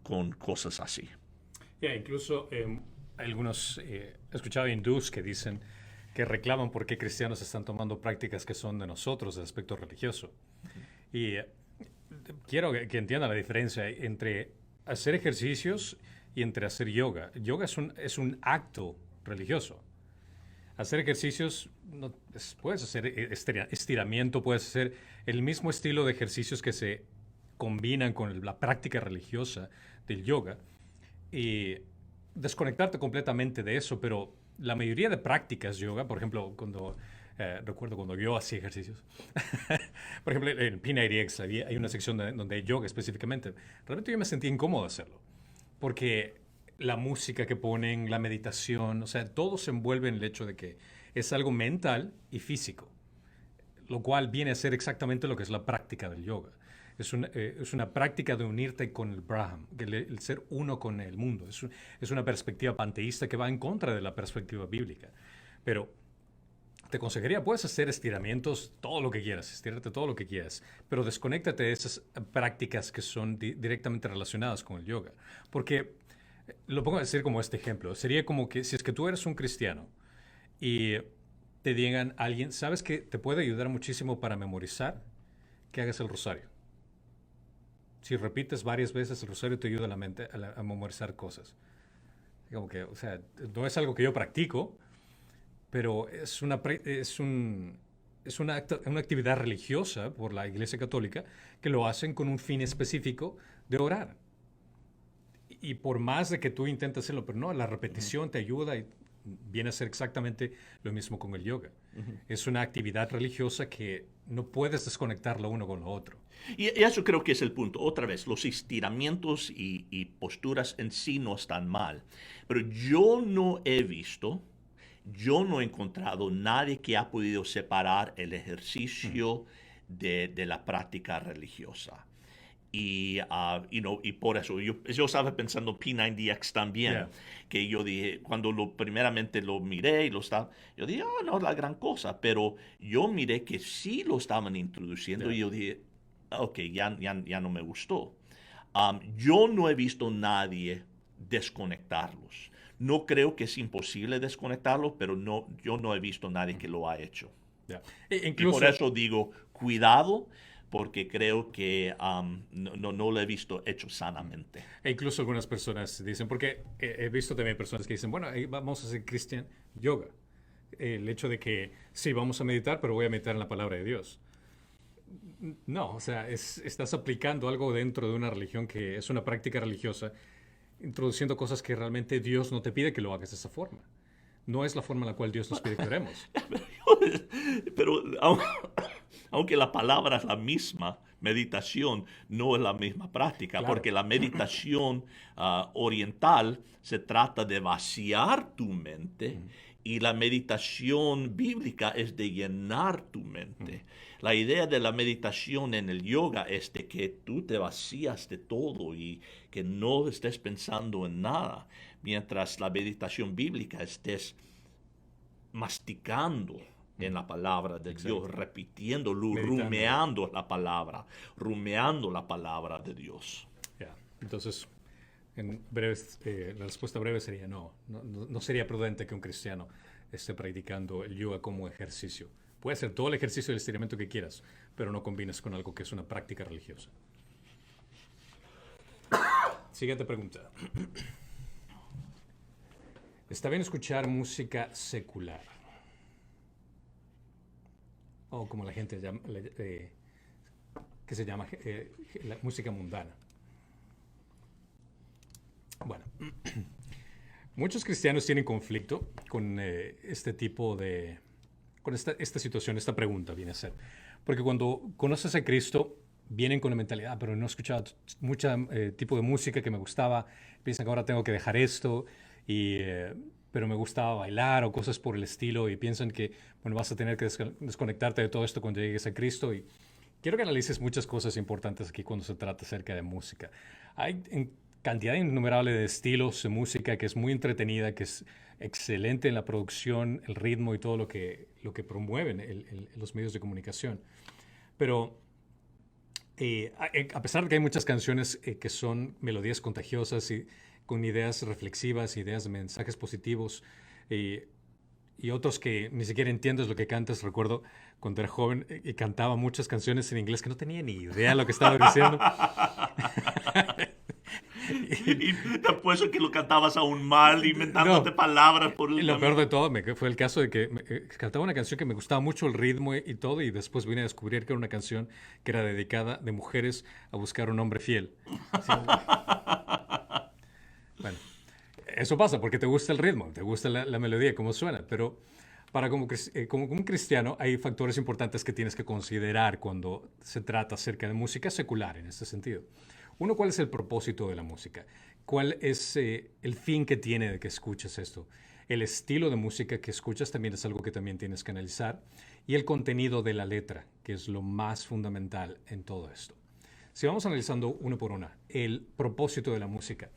con cosas así. Incluso algunos he escuchado hindús que dicen que reclaman por qué cristianos están tomando prácticas que son de nosotros, de aspecto religioso. Y quiero que entiendan la diferencia entre hacer ejercicios y entre hacer yoga. Yoga es un acto religioso. Hacer ejercicios, puedes hacer estiramiento, puedes hacer el mismo estilo de ejercicios que se combinan con la práctica religiosa del yoga y desconectarte completamente de eso, pero la mayoría de prácticas yoga, por ejemplo, recuerdo cuando yo hacía ejercicios, por ejemplo, en P90X hay una sección donde hay yoga específicamente. Realmente yo me sentía incómodo hacerlo, porque la música que ponen, la meditación, o sea, todo se envuelve en el hecho de que es algo mental y físico, lo cual viene a ser exactamente lo que es la práctica del yoga. Es una práctica de unirte con el Brahman, el ser uno con el mundo. Es una perspectiva panteísta que va en contra de la perspectiva bíblica. Pero te aconsejaría, puedes hacer estiramientos, todo lo que quieras, estirarte todo lo que quieras, pero desconéctate de esas prácticas que son directamente relacionadas con el yoga. Porque, lo pongo a decir como este ejemplo, sería como que si es que tú eres un cristiano y te digan a alguien, ¿sabes que te puede ayudar muchísimo para memorizar? Que hagas el rosario. Si repites varias veces el rosario te ayuda a la mente a memorizar cosas. Como que, o sea, no es algo que yo practico, pero es una actividad religiosa por la Iglesia Católica que lo hacen con un fin específico de orar. Y por más de que tú intentes hacerlo, pero no, la repetición te ayuda y viene a ser exactamente lo mismo con el yoga. Es una actividad religiosa que no puedes desconectarlo uno con lo otro. Y eso creo que es el punto. Otra vez, los estiramientos y posturas en sí no están mal. Pero yo no he encontrado nadie que ha podido separar el ejercicio de la práctica religiosa. Y por eso yo estaba pensando P90X también, Yeah. que yo dije, cuando primeramente lo miré y yo dije, no es la gran cosa, pero yo miré que sí lo estaban introduciendo Yeah. y yo dije, ok, ya no me gustó. Yo no he visto nadie desconectarlos. No creo que es imposible desconectarlos, pero yo no he visto nadie que lo ha hecho. Yeah. Y por eso digo, cuidado, porque creo que no lo he visto hecho sanamente. E incluso algunas personas dicen, porque he visto también personas que dicen, bueno, vamos a hacer Christian yoga. El hecho de que sí, vamos a meditar, pero voy a meditar en la palabra de Dios. No, o sea, estás aplicando algo dentro de una religión que es una práctica religiosa, introduciendo cosas que realmente Dios no te pide que lo hagas de esa forma. No es la forma en la cual Dios nos pide que oremos. Pero aunque la palabra es la misma, meditación no es la misma práctica, Claro. porque la meditación oriental se trata de vaciar tu mente y la meditación bíblica es de llenar tu mente. La idea de la meditación en el yoga es de que tú te vacías de todo y que no estés pensando en nada, mientras la meditación bíblica estés masticando en la palabra de Dios, repitiéndolo, Meditando. rumeando la palabra de Dios. Yeah. Entonces, la respuesta breve sería no sería prudente que un cristiano esté practicando el yoga como ejercicio. Puede ser todo el ejercicio del estiramiento que quieras, pero no combines con algo que es una práctica religiosa. Siguiente pregunta. ¿Está bien escuchar música secular? O como la gente llama, que se llama la música mundana. Bueno, muchos cristianos tienen conflicto con este tipo de... con esta situación, esta pregunta viene a ser. Porque cuando conoces a Cristo, vienen con la mentalidad, pero no he escuchado mucho tipo de música que me gustaba, piensan que ahora tengo que dejar esto, pero me gustaba bailar o cosas por el estilo, y piensan que bueno, vas a tener que desconectarte de todo esto cuando llegues a Cristo. Y quiero que analices muchas cosas importantes aquí cuando se trata acerca de música. Hay cantidad innumerable de estilos de música que es muy entretenida, que es excelente en la producción, el ritmo y todo lo que promueven los medios de comunicación. Pero a pesar de que hay muchas canciones que son melodías contagiosas y con ideas reflexivas, ideas de mensajes positivos, y otros que ni siquiera entiendes lo que cantas. Recuerdo cuando era joven y cantaba muchas canciones en inglés que no tenía ni idea de lo que estaba diciendo. Y te apuesto que lo cantabas aún mal, inventándote palabras por Y lo peor de todo fue el caso de que cantaba una canción que me gustaba mucho el ritmo y todo, y después vine a descubrir que era una canción que era dedicada de mujeres a buscar un hombre fiel. ¿Sí? Bueno, eso pasa porque te gusta el ritmo, te gusta la melodía, cómo suena, pero como un cristiano hay factores importantes que tienes que considerar cuando se trata acerca de música secular en este sentido. Uno, ¿cuál es el propósito de la música? ¿Cuál es el fin que tiene de que escuches esto? El estilo de música que escuchas también es algo que también tienes que analizar. Y el contenido de la letra, que es lo más fundamental en todo esto. Si vamos analizando una por una, el propósito de la música.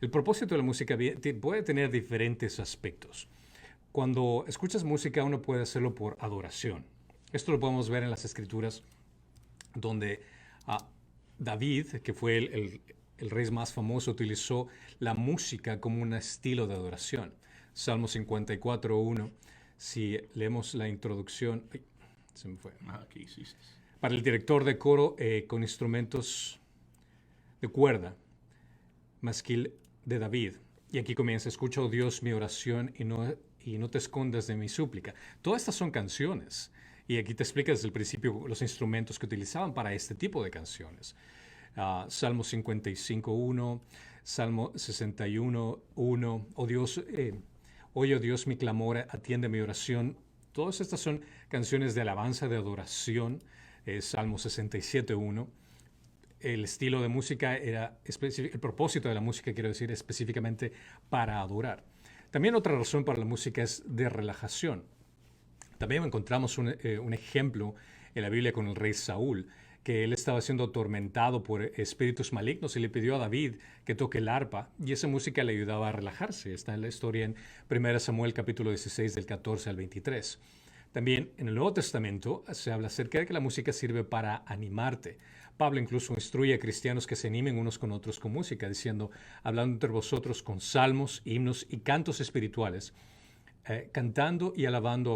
El propósito de la música puede tener diferentes aspectos. Cuando escuchas música, uno puede hacerlo por adoración. Esto lo podemos ver en las Escrituras, donde David, que fue el rey más famoso, utilizó la música como un estilo de adoración. Salmo 54:1. Si leemos la introducción, ay, se me fue. ¿Qué hiciste? Para el director de coro con instrumentos de cuerda, masquil de David. Y aquí comienza: escucha, oh Dios, mi oración y no te escondas de mi súplica. Todas estas son canciones. Y aquí te explica desde el principio los instrumentos que utilizaban para este tipo de canciones. Salmo 55:1, Salmo 61:1, oh Dios, oye, oh Dios, mi clamor, atiende mi oración. Todas estas son canciones de alabanza, de adoración. Salmo 67:1. El estilo de música era el propósito de la música, quiero decir, específicamente para adorar. También otra razón para la música es de relajación. También encontramos un ejemplo en la Biblia con el rey Saúl, que él estaba siendo atormentado por espíritus malignos y le pidió a David que toque el arpa, y esa música le ayudaba a relajarse. Está en la historia en 1 Samuel capítulo 16 del 14 al 23. También en el Nuevo Testamento se habla acerca de que la música sirve para animarte. Pablo incluso instruye a cristianos que se animen unos con otros con música, diciendo: hablando entre vosotros con salmos, himnos y cantos espirituales, cantando y alabando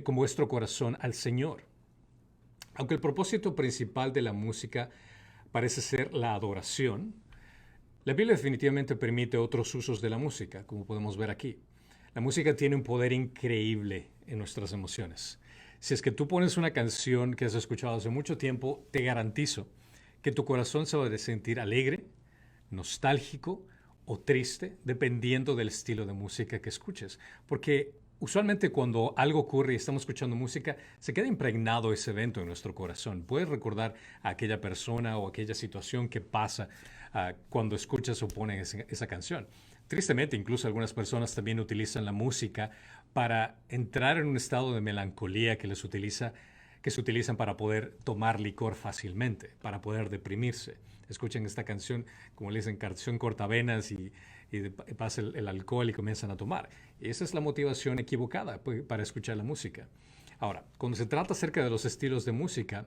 con vuestro corazón al Señor. Aunque el propósito principal de la música parece ser la adoración, la Biblia definitivamente permite otros usos de la música, como podemos ver aquí. La música tiene un poder increíble en nuestras emociones. Si es que tú pones una canción que has escuchado hace mucho tiempo, te garantizo que tu corazón se va a sentir alegre, nostálgico o triste, dependiendo del estilo de música que escuches. Porque usualmente cuando algo ocurre y estamos escuchando música, se queda impregnado ese evento en nuestro corazón. Puedes recordar a aquella persona o aquella situación que pasa cuando escuchas o pones esa canción. Tristemente, incluso algunas personas también utilizan la música para entrar en un estado de melancolía que se utilizan para poder tomar licor fácilmente, para poder deprimirse. Escuchan esta canción, como le dicen, canción cortavenas, y pasa el alcohol y comienzan a tomar. Y esa es la motivación equivocada para escuchar la música. Ahora, cuando se trata acerca de los estilos de música,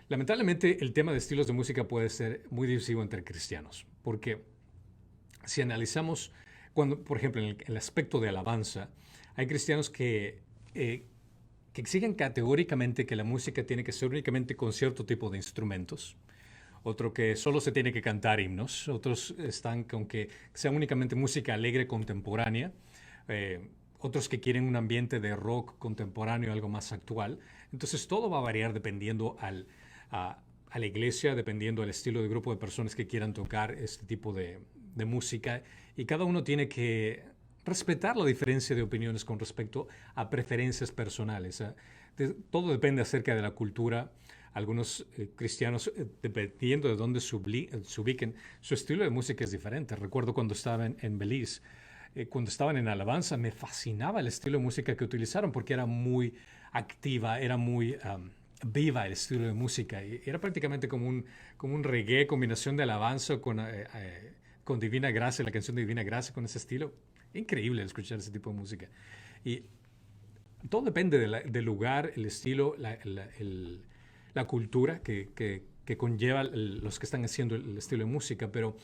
lamentablemente el tema de estilos de música puede ser muy divisivo entre cristianos, porque si analizamos, por ejemplo, en el aspecto de alabanza, hay cristianos que exigen categóricamente que la música tiene que ser únicamente con cierto tipo de instrumentos. Otro que solo se tiene que cantar himnos. Otros están con que sea únicamente música alegre contemporánea. Otros que quieren un ambiente de rock contemporáneo, algo más actual. Entonces todo va a variar dependiendo a la iglesia, dependiendo del estilo de grupo de personas que quieran tocar este tipo de música. Y cada uno tiene que respetar la diferencia de opiniones con respecto a preferencias personales. Todo depende acerca de la cultura. Algunos cristianos, dependiendo de dónde se ubiquen, su estilo de música es diferente. Recuerdo cuando estaba en Belice, cuando estaban en alabanza, me fascinaba el estilo de música que utilizaron porque era muy activa, era muy viva el estilo de música. Y era prácticamente como un reggae, combinación de alabanza con Divina Gracia, la canción de Divina Gracia con ese estilo. Increíble escuchar ese tipo de música. Y todo depende del lugar, el estilo, la cultura que conlleva los que están haciendo el estilo de música, pero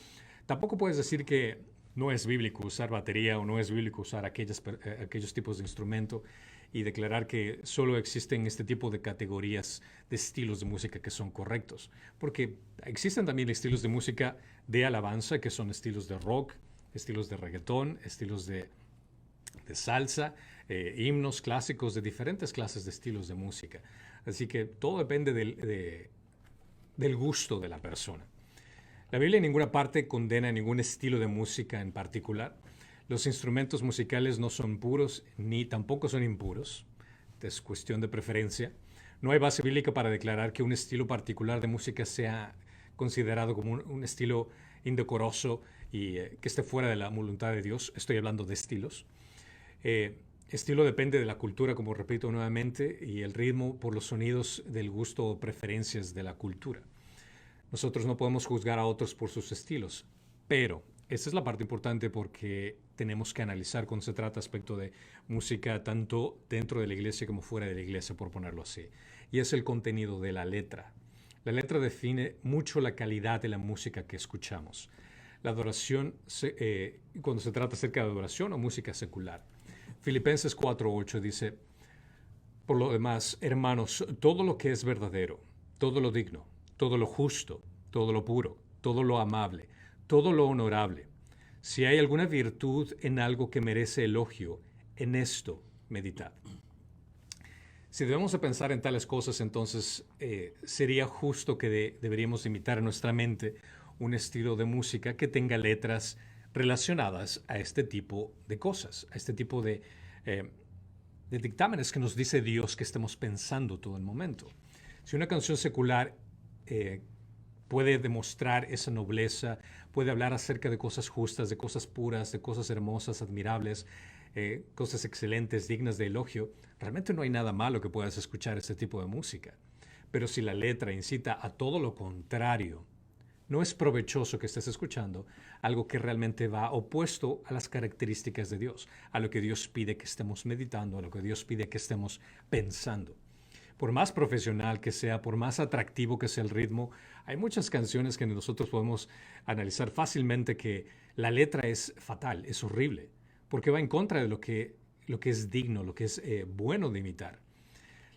tampoco puedes decir que no es bíblico usar batería o no es bíblico usar aquellos tipos de instrumento y declarar que solo existen este tipo de categorías de estilos de música que son correctos. Porque existen también estilos de música de alabanza que son estilos de rock, estilos de reggaetón, estilos de salsa, himnos clásicos de diferentes clases de estilos de música. Así que todo depende del gusto de la persona. La Biblia en ninguna parte condena ningún estilo de música en particular. Los instrumentos musicales no son puros ni tampoco son impuros. Es cuestión de preferencia. No hay base bíblica para declarar que un estilo particular de música sea considerado como un estilo indecoroso y que esté fuera de la voluntad de Dios. Estoy hablando de estilos. Estilo depende de la cultura, como repito nuevamente, y el ritmo por los sonidos del gusto o preferencias de la cultura. Nosotros no podemos juzgar a otros por sus estilos, pero esta es la parte importante porque tenemos que analizar cuando se trata aspecto de música tanto dentro de la iglesia como fuera de la iglesia, por ponerlo así. Y es el contenido de la letra. La letra define mucho la calidad de la música que escuchamos. La adoración, cuando se trata acerca de adoración o música secular. Filipenses 4:8 dice, por lo demás, hermanos, todo lo que es verdadero, todo lo digno, todo lo justo, todo lo puro, todo lo amable, todo lo honorable. Si hay alguna virtud en algo que merece elogio, en esto meditad. Si debemos de pensar en tales cosas, entonces sería justo que deberíamos imitar en nuestra mente un estilo de música que tenga letras relacionadas a este tipo de cosas, a este tipo de dictámenes que nos dice Dios que estemos pensando todo el momento. Si una canción secular puede demostrar esa nobleza, puede hablar acerca de cosas justas, de cosas puras, de cosas hermosas, admirables, cosas excelentes, dignas de elogio, realmente no hay nada malo que puedas escuchar este tipo de música. Pero si la letra incita a todo lo contrario, no es provechoso que estés escuchando algo que realmente va opuesto a las características de Dios, a lo que Dios pide que estemos meditando, a lo que Dios pide que estemos pensando. Por más profesional que sea, por más atractivo que sea el ritmo, hay muchas canciones que nosotros podemos analizar fácilmente que la letra es fatal, es horrible, porque va en contra de lo que es digno, lo que es bueno de imitar.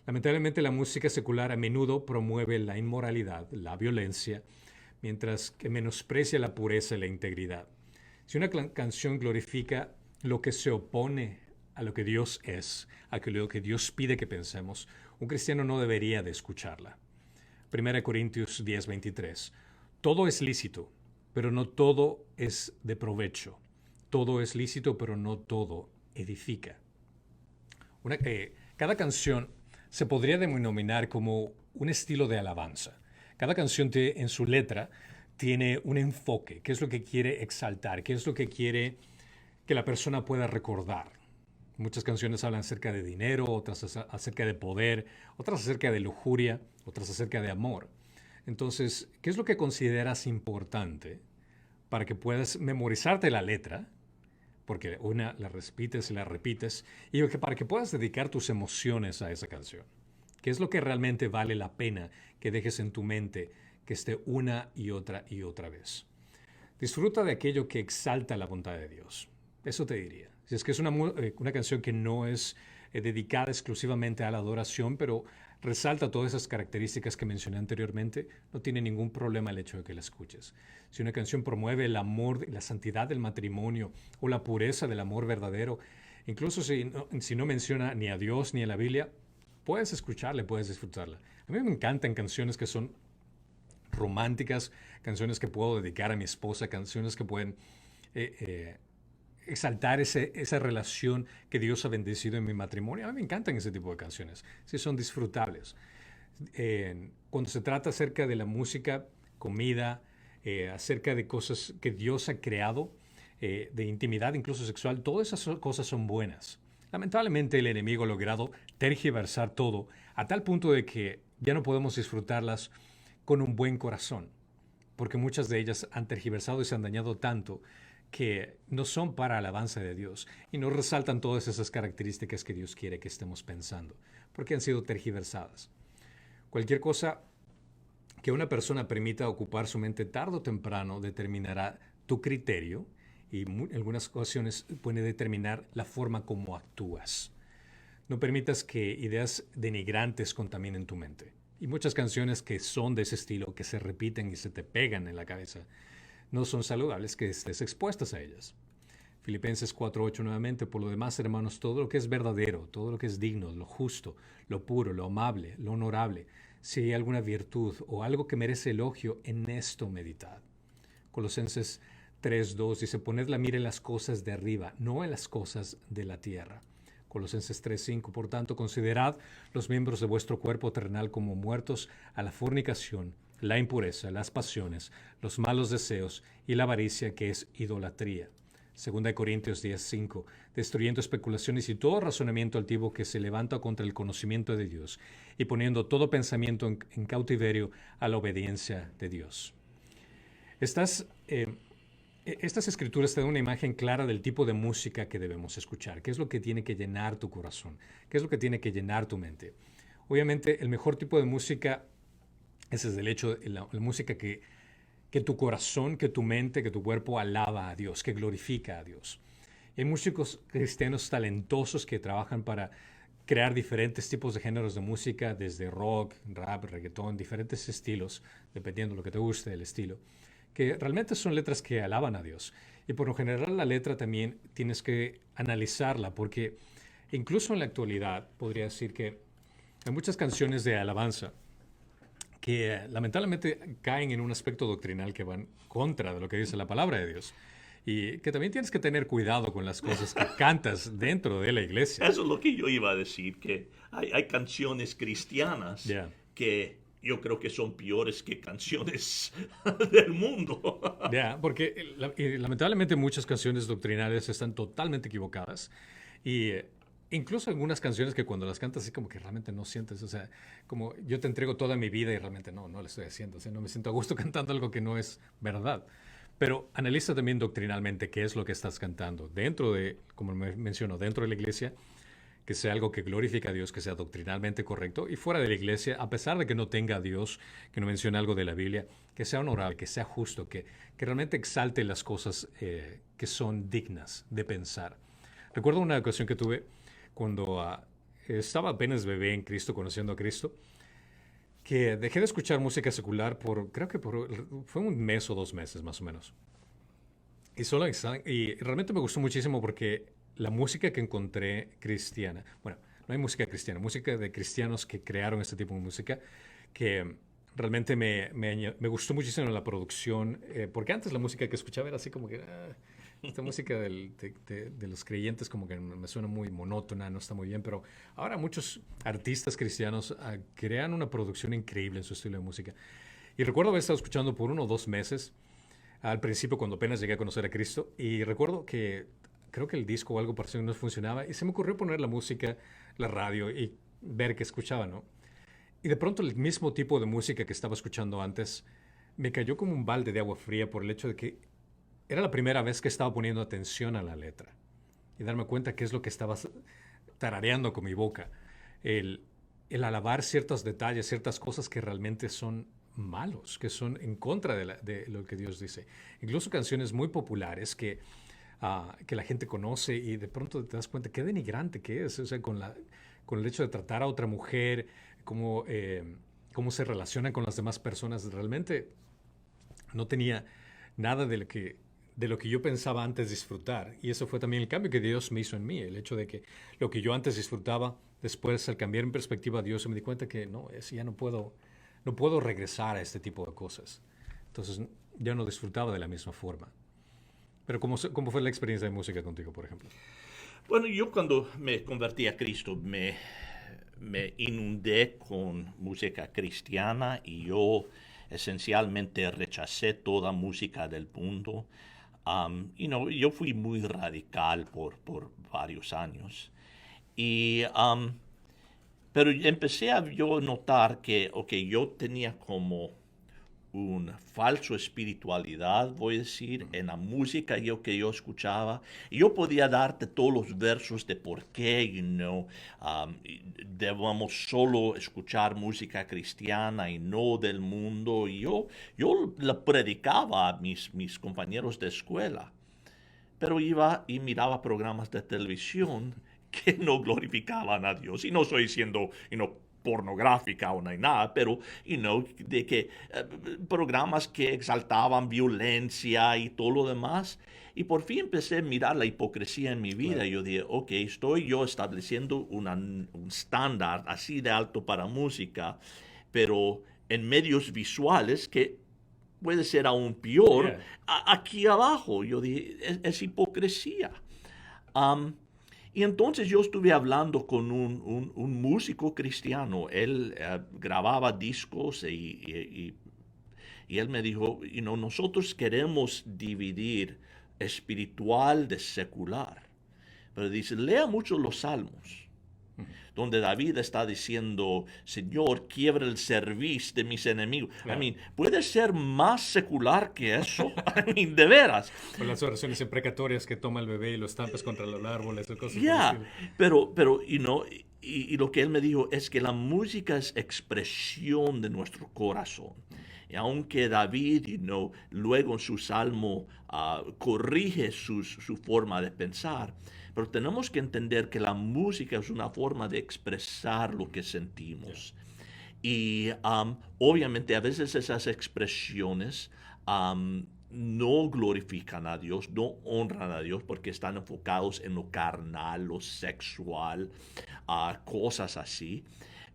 Lamentablemente la música secular a menudo promueve la inmoralidad, la violencia, mientras que menosprecia la pureza y la integridad. Si una canción glorifica lo que se opone a lo que Dios es, a lo que Dios pide que pensemos, un cristiano no debería de escucharla. 1 Corintios 10:23. Todo es lícito, pero no todo es de provecho. Todo es lícito, pero no todo edifica. Cada canción se podría denominar como un estilo de alabanza. Cada canción en su letra tiene un enfoque, qué es lo que quiere exaltar, qué es lo que quiere que la persona pueda recordar. Muchas canciones hablan acerca de dinero, otras acerca de poder, otras acerca de lujuria, otras acerca de amor. Entonces, ¿qué es lo que consideras importante para que puedas memorizarte la letra? Porque una la repites y la repites, y para que puedas dedicar tus emociones a esa canción. ¿Qué es lo que realmente vale la pena que dejes en tu mente que esté una y otra vez? Disfruta de aquello que exalta la bondad de Dios. Eso te diría. Si es que es una canción que no es dedicada exclusivamente a la adoración, pero resalta todas esas características que mencioné anteriormente, no tiene ningún problema el hecho de que la escuches. Si una canción promueve el amor, la santidad del matrimonio o la pureza del amor verdadero, incluso si no menciona ni a Dios ni a la Biblia, puedes escucharla, puedes disfrutarla. A mí me encantan canciones que son románticas, canciones que puedo dedicar a mi esposa, canciones que pueden exaltar esa relación que Dios ha bendecido en mi matrimonio. A mí me encantan ese tipo de canciones, sí son disfrutables. Cuando se trata acerca de la música, comida, acerca de cosas que Dios ha creado, de intimidad, incluso sexual, todas esas cosas son buenas. Lamentablemente el enemigo ha logrado tergiversar todo a tal punto de que ya no podemos disfrutarlas con un buen corazón, porque muchas de ellas han tergiversado y se han dañado tanto que no son para alabanza de Dios y no resaltan todas esas características que Dios quiere que estemos pensando, porque han sido tergiversadas. Cualquier cosa que una persona permita ocupar su mente tarde o temprano determinará tu criterio y en algunas ocasiones puede determinar la forma como actúas. No permitas que ideas denigrantes contaminen tu mente. Y muchas canciones que son de ese estilo, que se repiten y se te pegan en la cabeza, no son saludables que estés expuestas a ellas. Filipenses 4:8 nuevamente, por lo demás, hermanos, todo lo que es verdadero, todo lo que es digno, lo justo, lo puro, lo amable, lo honorable, si hay alguna virtud o algo que merece elogio, en esto meditad. Colosenses 3:2 dice, poned la mira en las cosas de arriba, no en las cosas de la tierra. Colosenses 3:5, por tanto, considerad los miembros de vuestro cuerpo terrenal como muertos a la fornicación, la impureza, las pasiones, los malos deseos y la avaricia, que es idolatría. 2 Corintios 10:5, destruyendo especulaciones y todo razonamiento altivo que se levanta contra el conocimiento de Dios y poniendo todo pensamiento en cautiverio a la obediencia de Dios. Estas escrituras te dan una imagen clara del tipo de música que debemos escuchar, qué es lo que tiene que llenar tu corazón, qué es lo que tiene que llenar tu mente. Obviamente, el mejor tipo de música, ese es el hecho de la música que tu corazón, que tu mente, que tu cuerpo alaba a Dios, que glorifica a Dios. Hay músicos cristianos talentosos que trabajan para crear diferentes tipos de géneros de música, desde rock, rap, reggaetón, diferentes estilos, dependiendo de lo que te guste, el estilo, que realmente son letras que alaban a Dios. Y por lo general la letra también tienes que analizarla, porque incluso en la actualidad podría decir que hay muchas canciones de alabanza que lamentablemente caen en un aspecto doctrinal que van contra de lo que dice la palabra de Dios. Y que también tienes que tener cuidado con las cosas que cantas dentro de la iglesia. Eso es lo que yo iba a decir, que hay canciones cristianas Yeah. que yo creo que son peores que canciones del mundo. Ya, porque lamentablemente muchas canciones doctrinales están totalmente equivocadas y incluso algunas canciones que cuando las cantas así como que realmente no sientes, o sea, como yo te entrego toda mi vida y realmente no lo estoy haciendo, o sea, no me siento a gusto cantando algo que no es verdad. Pero analiza también doctrinalmente qué es lo que estás cantando dentro de, como menciono, dentro de la iglesia, que sea algo que glorifique a Dios, que sea doctrinalmente correcto, y fuera de la iglesia, a pesar de que no tenga a Dios, que no mencione algo de la Biblia, que sea honorable, que sea justo, que realmente exalte las cosas que son dignas de pensar. Recuerdo una ocasión que tuve cuando estaba apenas bebé en Cristo, conociendo a Cristo, que dejé de escuchar música secular fue un mes o 2 meses más o menos. Y realmente me gustó muchísimo porque la música que encontré cristiana, bueno, no hay música cristiana, música de cristianos que crearon este tipo de música, que realmente me gustó muchísimo la producción, porque antes la música que escuchaba era así como que, esta música de los creyentes como que me suena muy monótona, no está muy bien, pero ahora muchos artistas cristianos crean una producción increíble en su estilo de música. Y recuerdo haber estado escuchando por 1 o 2 meses, al principio cuando apenas llegué a conocer a Cristo, y recuerdo que creo que el disco o algo pareció que no funcionaba, y se me ocurrió poner la música, la radio, y ver qué escuchaba, ¿no? Y de pronto el mismo tipo de música que estaba escuchando antes me cayó como un balde de agua fría por el hecho de que era la primera vez que estaba poniendo atención a la letra y darme cuenta qué es lo que estaba tarareando con mi boca. El alabar ciertos detalles, ciertas cosas que realmente son malos, que son en contra de lo que Dios dice. Incluso canciones muy populares que la gente conoce y de pronto te das cuenta qué denigrante que es, o sea, con el hecho de tratar a otra mujer, cómo se relacionan con las demás personas. Realmente no tenía nada de lo que yo pensaba antes disfrutar. Y eso fue también el cambio que Dios me hizo en mí. El hecho de que lo que yo antes disfrutaba, después al cambiar mi perspectiva a Dios, me di cuenta que no, ya no puedo regresar a este tipo de cosas. Entonces ya no disfrutaba de la misma forma. Pero ¿cómo fue la experiencia de música contigo, por ejemplo? Bueno, yo cuando me convertí a Cristo me inundé con música cristiana y yo esencialmente rechacé toda música del mundo. Yo fui muy radical por varios años. Pero empecé a yo notar que, yo tenía como una falsa espiritualidad, voy a decir, en la música que yo escuchaba. Y yo podía darte todos los versos de por qué, debemos solo escuchar música cristiana y no del mundo. Y yo la predicaba a mis compañeros de escuela, pero iba y miraba programas de televisión que no glorificaban a Dios. Y no estoy diciendo, pornográfica o no hay nada, pero, de que programas que exaltaban violencia y todo lo demás. Y por fin empecé a mirar la hipocresía en mi vida. Claro. Y yo dije, ok, estoy yo estableciendo un estándar así de alto para música, pero en medios visuales que puede ser aún peor, Yeah. aquí abajo. Yo dije, es hipocresía. Y entonces yo estuve hablando con un músico cristiano. Él grababa discos y él me dijo, nosotros queremos dividir espiritual de secular. Pero dice, lea mucho los salmos, donde David está diciendo, Señor, quiebra el cerviz de mis enemigos. Claro. ¿Puede ser más secular que eso? De veras. O las oraciones imprecatorias que toma el bebé y lo estampes contra los árboles o cosas Ya, por el estilo. pero y lo que él me dijo es que la música es expresión de nuestro corazón. Y aunque David, luego en su salmo corrige su forma de pensar, pero tenemos que entender que la música es una forma de expresar lo que sentimos. Y obviamente a veces esas expresiones no glorifican a Dios, no honran a Dios porque están enfocados en lo carnal, lo sexual, cosas así.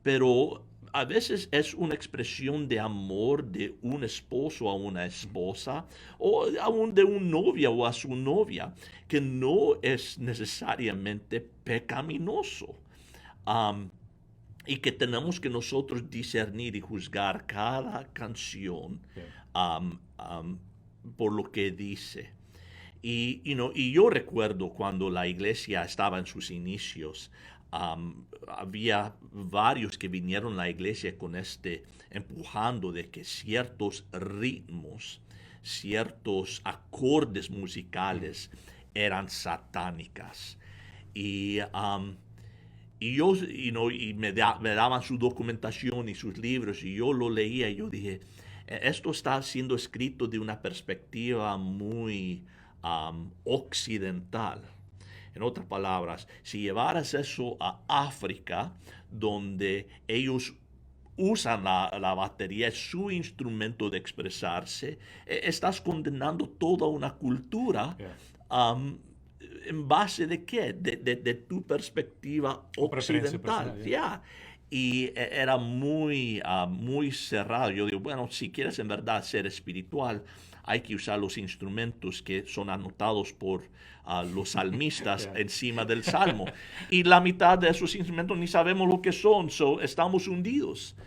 Pero a veces es una expresión de amor de un esposo a una esposa o aún de un novio o a su novia, que no es necesariamente pecaminoso. Y que tenemos que nosotros discernir y juzgar cada canción por lo que dice. Y yo recuerdo cuando la iglesia estaba en sus inicios, había varios que vinieron a la iglesia con empujando de que ciertos ritmos, ciertos acordes musicales eran satánicas. Y yo, me daban su documentación y sus libros y yo lo leía y yo dije, esto está siendo escrito de una perspectiva muy occidental. En otras palabras, si llevaras eso a África, donde ellos usan la batería, es su instrumento de expresarse, estás condenando toda una cultura. ¿En base de qué? De tu perspectiva occidental. Y era muy cerrado. Yo digo, bueno, si quieres en verdad ser espiritual, hay que usar los instrumentos que son anotados por los salmistas encima del salmo. Y la mitad de esos instrumentos ni sabemos lo que son, estamos hundidos.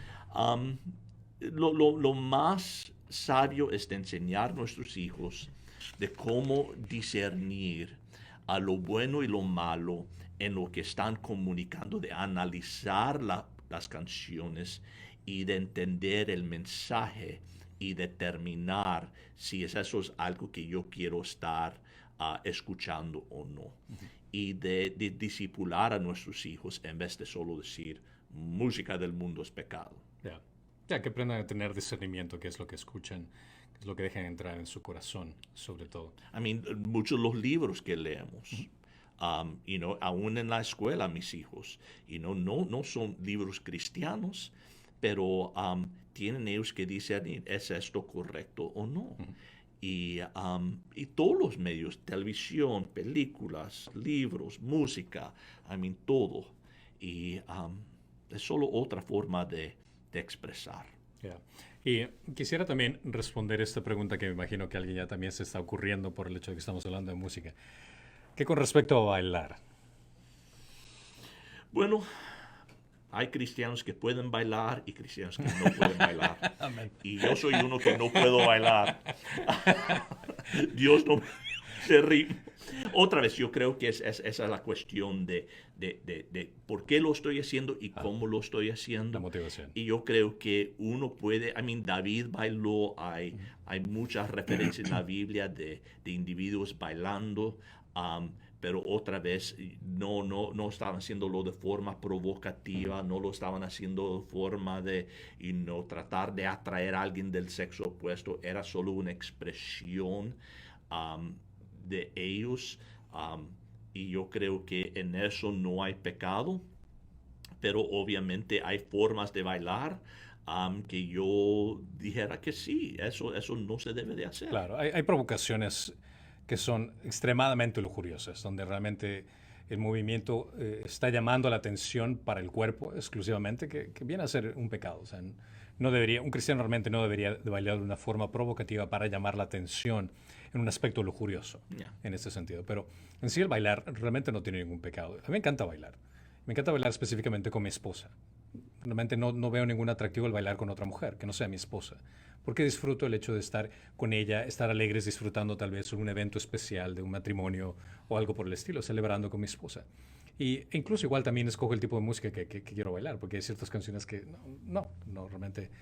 Lo más sabio es de enseñar a nuestros hijos de cómo discernir a lo bueno y lo malo en lo que están comunicando, de analizar las canciones y de entender el mensaje y determinar si eso es algo que yo quiero estar escuchando o no. Y de discipular a nuestros hijos en vez de solo decir música del mundo es pecado. Ya que aprendan a tener discernimiento, qué es lo que escuchan, qué es lo que dejan entrar en su corazón, sobre todo. Muchos de los libros que leemos, aún en la escuela, mis hijos, no son libros cristianos, pero tienen ellos que discernir, ¿es esto correcto o no? Y todos los medios, televisión, películas, libros, música, todo. Y es solo otra forma de expresar. Y quisiera también responder esta pregunta que me imagino que alguien ya también se está ocurriendo por el hecho de que estamos hablando de música. ¿Qué con respecto a bailar? Bueno, hay cristianos que pueden bailar y cristianos que no pueden bailar. Y yo soy uno que no puedo bailar. Dios no se ríe. Otra vez, yo creo que esa es la cuestión de por qué lo estoy haciendo y cómo lo estoy haciendo. La motivación. Y yo creo que uno puede, David bailó, hay muchas referencias en la Biblia de individuos bailando, pero otra vez no estaban haciéndolo de forma provocativa, no lo estaban haciendo de forma de tratar de atraer a alguien del sexo opuesto, era solo una expresión de ellos, y yo creo que en eso no hay pecado, pero obviamente hay formas de bailar que yo dijera que sí, eso no se debe de hacer. Claro, hay provocaciones que son extremadamente lujuriosas, donde realmente el movimiento está llamando la atención para el cuerpo exclusivamente, que viene a ser un pecado. O sea, un cristiano realmente no debería de bailar de una forma provocativa para llamar la atención en un aspecto lujurioso, en ese sentido. Pero en sí el bailar realmente no tiene ningún pecado. A mí me encanta bailar. Me encanta bailar específicamente con mi esposa. realmente no veo ningún atractivo al bailar con otra mujer, que no sea mi esposa. Porque disfruto el hecho de estar con ella, estar alegres disfrutando tal vez un evento especial de un matrimonio o algo por el estilo, celebrando con mi esposa. E incluso igual también escojo el tipo de música que quiero bailar, porque hay ciertas canciones que realmente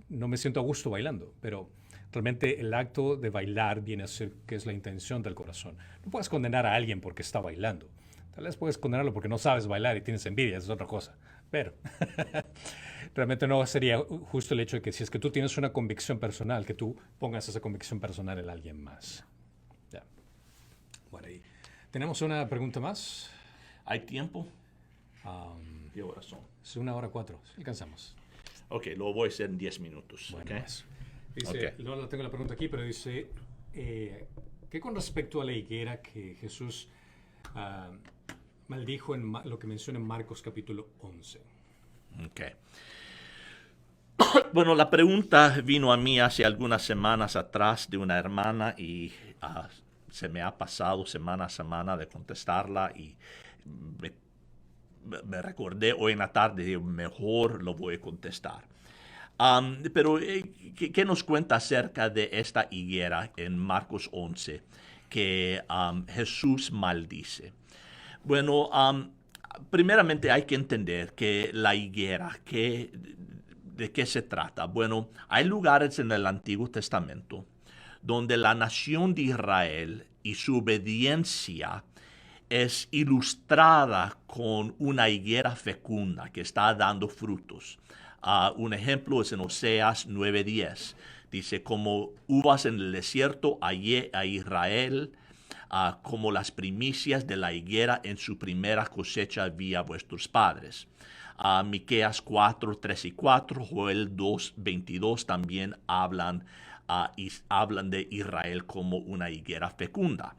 no me siento a gusto bailando, pero realmente el acto de bailar viene a ser que es la intención del corazón. No puedes condenar a alguien porque está bailando. Tal vez puedes condenarlo porque no sabes bailar y tienes envidia, eso es otra cosa. Pero realmente no sería justo el hecho de que si es que tú tienes una convicción personal, que tú pongas esa convicción personal en alguien más. Ya. Bueno, y tenemos una pregunta más. ¿Hay tiempo? Um, ¿Qué horas son? es 1:04, sí, alcanzamos. Ok, lo voy a hacer en 10 minutos. Bueno, ¿ok? pues, dice, Ok. no tengo la pregunta aquí, pero dice, ¿qué con respecto a la higuera que Jesús maldijo en lo que menciona en Marcos capítulo 11? Ok. Bueno, la pregunta vino a mí hace algunas semanas atrás de una hermana y se me ha pasado semana a semana de contestarla y me, me recordé hoy en la tarde y mejor lo voy a contestar. Pero, ¿qué nos cuenta acerca de esta higuera en Marcos 11 que Jesús maldice? Bueno, primeramente hay que entender que la higuera, ¿de qué se trata? Bueno, hay lugares en el Antiguo Testamento donde la nación de Israel y su obediencia es ilustrada con una higuera fecunda que está dando frutos. Un ejemplo es en Oseas 9:10. Dice, como uvas en el desierto hallé a Israel, como las primicias de la higuera en su primera cosecha vi a vuestros padres. Miqueas 4:3 y 4, Joel 2:22 también hablan de Israel como una higuera fecunda.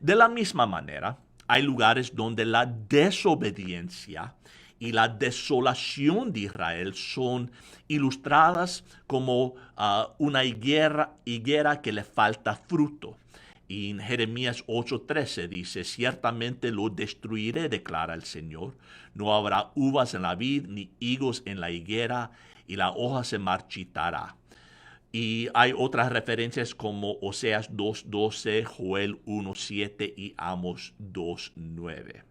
De la misma manera, hay lugares donde la desobediencia y la desolación de Israel son ilustradas como una higuera que le falta fruto. Y en Jeremías 8:13 dice, ciertamente lo destruiré, declara el Señor. No habrá uvas en la vid, ni higos en la higuera, y la hoja se marchitará. Y hay otras referencias como Oseas 2:12, Joel 1:7 y Amos 2:9.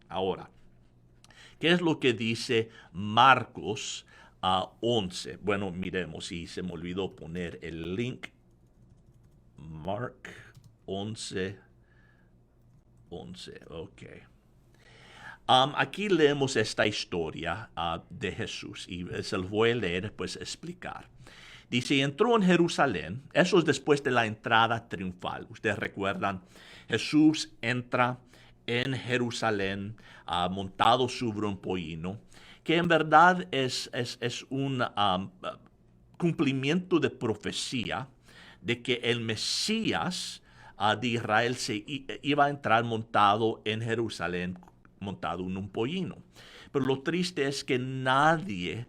Ahora, ¿qué es lo que dice Marcos 11? Bueno, miremos, y se me olvidó poner el link. Mark 11:11, ok. Aquí leemos esta historia de Jesús y se los voy a leer, después explicar. Dice, entró en Jerusalén, eso es después de la entrada triunfal. Ustedes recuerdan, Jesús entra en Jerusalén montado sobre un pollino, que en verdad es un cumplimiento de profecía de que el Mesías de Israel iba a entrar montado en Jerusalén, montado en un pollino. Pero lo triste es que nadie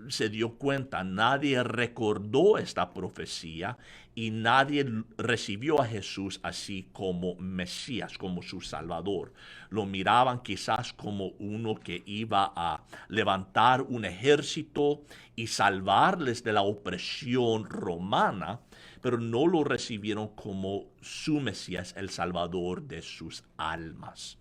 se dio cuenta, nadie recordó esta profecía y nadie recibió a Jesús así como Mesías, como su Salvador. Lo miraban quizás como uno que iba a levantar un ejército y salvarles de la opresión romana, pero no lo recibieron como su Mesías, el Salvador de sus almas.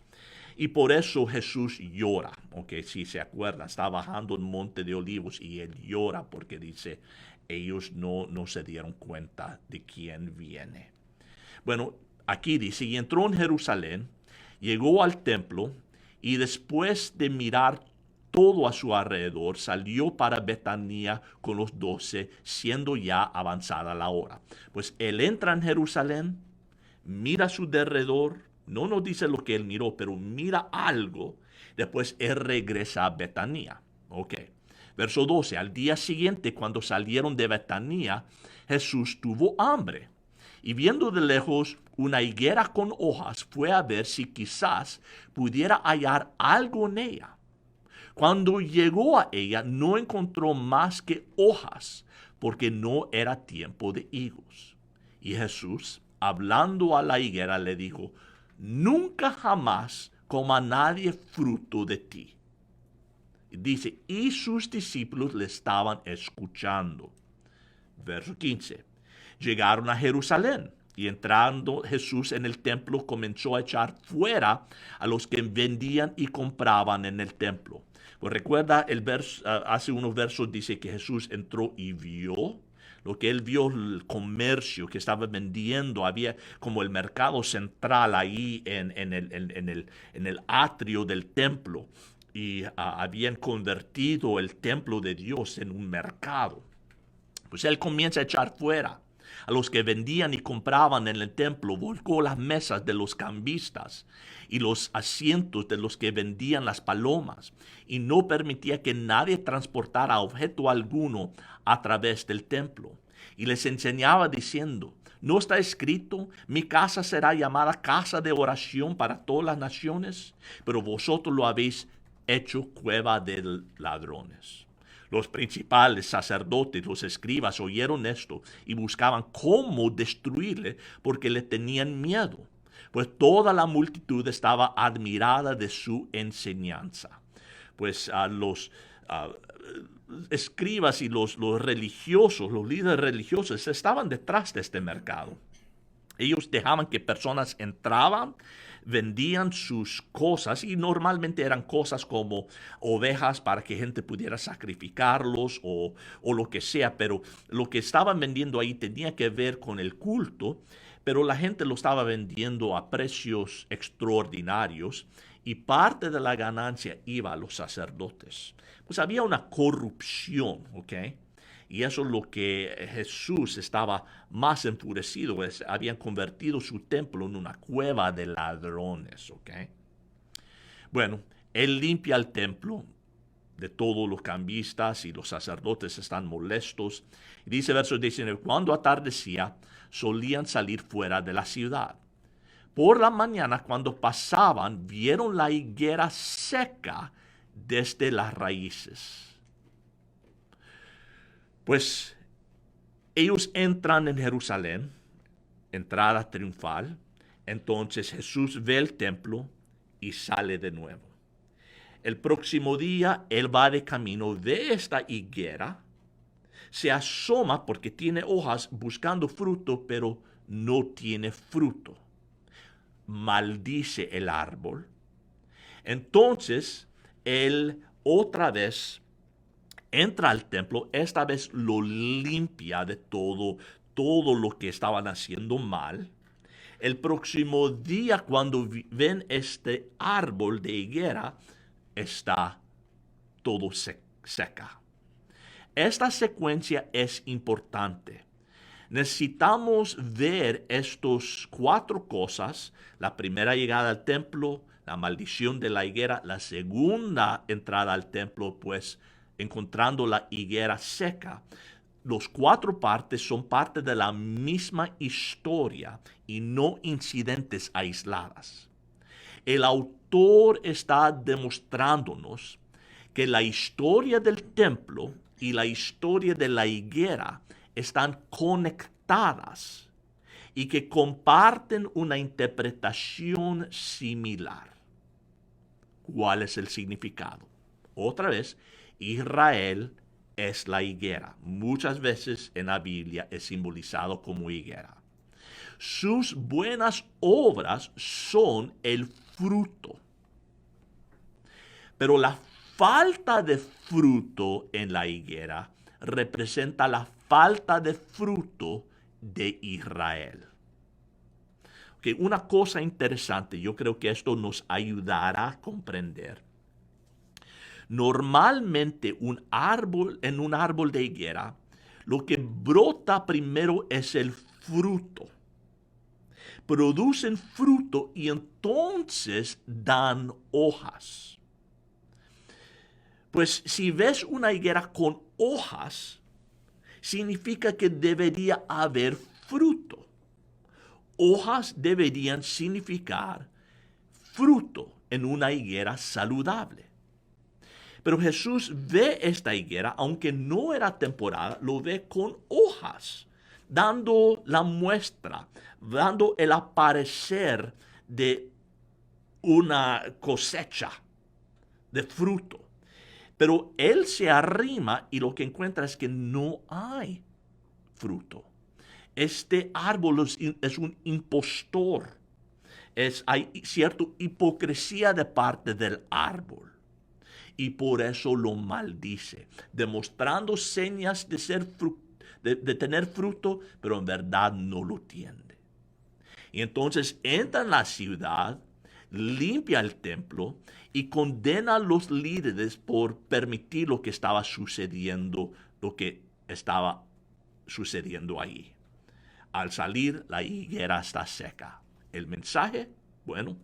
Y por eso Jesús llora, ok, si se acuerda, está bajando el monte de Olivos y él llora porque dice, ellos no se dieron cuenta de quién viene. Bueno, aquí dice, y entró en Jerusalén, llegó al templo y después de mirar todo a su alrededor, salió para Betania con los 12, siendo ya avanzada la hora. Pues él entra en Jerusalén, mira a su derredor, no nos dice lo que él miró, pero mira algo. Después él regresa a Betania. Ok. Verso 12. Al día siguiente, cuando salieron de Betania, Jesús tuvo hambre. Y viendo de lejos una higuera con hojas, fue a ver si quizás pudiera hallar algo en ella. Cuando llegó a ella, no encontró más que hojas, porque no era tiempo de higos. Y Jesús, hablando a la higuera, le dijo, nunca jamás coma nadie fruto de ti. Dice, y sus discípulos le estaban escuchando. Verso 15. Llegaron a Jerusalén y entrando Jesús en el templo comenzó a echar fuera a los que vendían y compraban en el templo. Pues recuerda, hace unos versos dice que Jesús entró y vio. Lo que él vio, el comercio que estaba vendiendo, había como el mercado central ahí en el atrio del templo. Y habían convertido el templo de Dios en un mercado. Pues él comienza a echar fuera a los que vendían y compraban en el templo, volcó las mesas de los cambistas y los asientos de los que vendían las palomas, y no permitía que nadie transportara objeto alguno a través del templo. Y les enseñaba diciendo, ¿no está escrito, mi casa será llamada casa de oración para todas las naciones? Pero vosotros lo habéis hecho cueva de ladrones. Los principales sacerdotes, los escribas, oyeron esto y buscaban cómo destruirle porque le tenían miedo, pues toda la multitud estaba admirada de su enseñanza. Pues los escribas y los religiosos, los líderes religiosos, estaban detrás de este mercado. Ellos dejaban que personas entraban, vendían sus cosas y normalmente eran cosas como ovejas para que gente pudiera sacrificarlos o lo que sea, pero lo que estaban vendiendo ahí tenía que ver con el culto, pero la gente lo estaba vendiendo a precios extraordinarios y parte de la ganancia iba a los sacerdotes. Pues había una corrupción, ¿ok? Y eso es lo que Jesús estaba más enfurecido. Pues habían convertido su templo en una cueva de ladrones. ¿Ok? Bueno, él limpia el templo de todos los cambistas y los sacerdotes están molestos. Y dice verso 19, cuando atardecía, solían salir fuera de la ciudad. Por la mañana, cuando pasaban, vieron la higuera seca desde las raíces. Pues ellos entran en Jerusalén, entrada triunfal. Entonces Jesús ve el templo y sale de nuevo. El próximo día él va de camino, ve esta higuera, se asoma porque tiene hojas buscando fruto, pero no tiene fruto. Maldice el árbol. Entonces él otra vez entra al templo, esta vez lo limpia de todo lo que estaban haciendo mal. El próximo día, cuando ven este árbol de higuera, está todo seca. Esta secuencia es importante. Necesitamos ver estas 4 cosas. La primera llegada al templo, la maldición de la higuera, la segunda entrada al templo, pues encontrando la higuera seca. Los 4 partes son parte de la misma historia y no incidentes aisladas. El autor está demostrándonos que la historia del templo y la historia de la higuera están conectadas y que comparten una interpretación similar. ¿Cuál es el significado? Otra vez, Israel es la higuera. Muchas veces en la Biblia es simbolizado como higuera. Sus buenas obras son el fruto. Pero la falta de fruto en la higuera representa la falta de fruto de Israel. Okay, una cosa interesante, yo creo que esto nos ayudará a comprender. Normalmente en un árbol de higuera, lo que brota primero es el fruto. Producen fruto y entonces dan hojas. Pues si ves una higuera con hojas, significa que debería haber fruto. Hojas deberían significar fruto en una higuera saludable. Pero Jesús ve esta higuera, aunque no era temporada, lo ve con hojas, dando la muestra, dando el aparecer de una cosecha de fruto. Pero él se arrima y lo que encuentra es que no hay fruto. Este árbol es un impostor. Hay cierta hipocresía de parte del árbol. Y por eso lo maldice, demostrando señas de tener fruto, pero en verdad no lo tiene. Y entonces entra en la ciudad, limpia el templo y condena a los líderes por permitir lo que estaba sucediendo ahí. Al salir, la higuera está seca. El mensaje, bueno,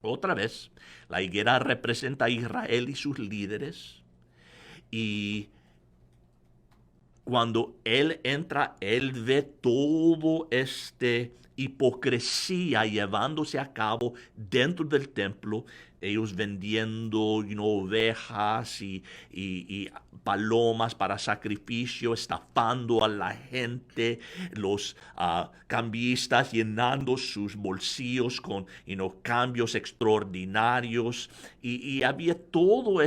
otra vez, la higuera representa a Israel y sus líderes. Y cuando él entra, él ve todo hipocresía llevándose a cabo dentro del templo, ellos vendiendo ovejas y palomas para sacrificio, estafando a la gente, los cambistas llenando sus bolsillos con cambios extraordinarios, y había todo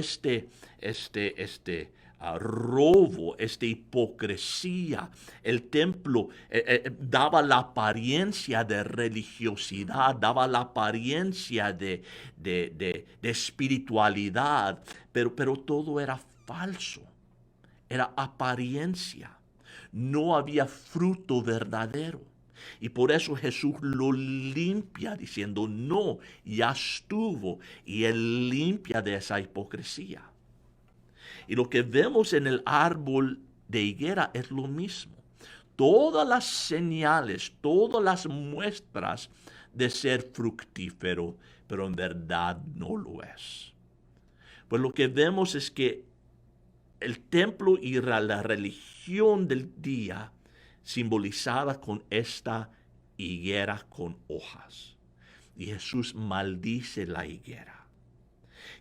robo, hipocresía. El templo daba la apariencia de religiosidad, daba la apariencia de espiritualidad, pero todo era falso, era apariencia. No había fruto verdadero. Y por eso Jesús lo limpia diciendo, no, ya estuvo. Y él limpia de esa hipocresía. Y lo que vemos en el árbol de higuera es lo mismo. Todas las señales, todas las muestras de ser fructífero, pero en verdad no lo es. Pues lo que vemos es que el templo y la religión del día simbolizada con esta higuera con hojas. Y Jesús maldice la higuera.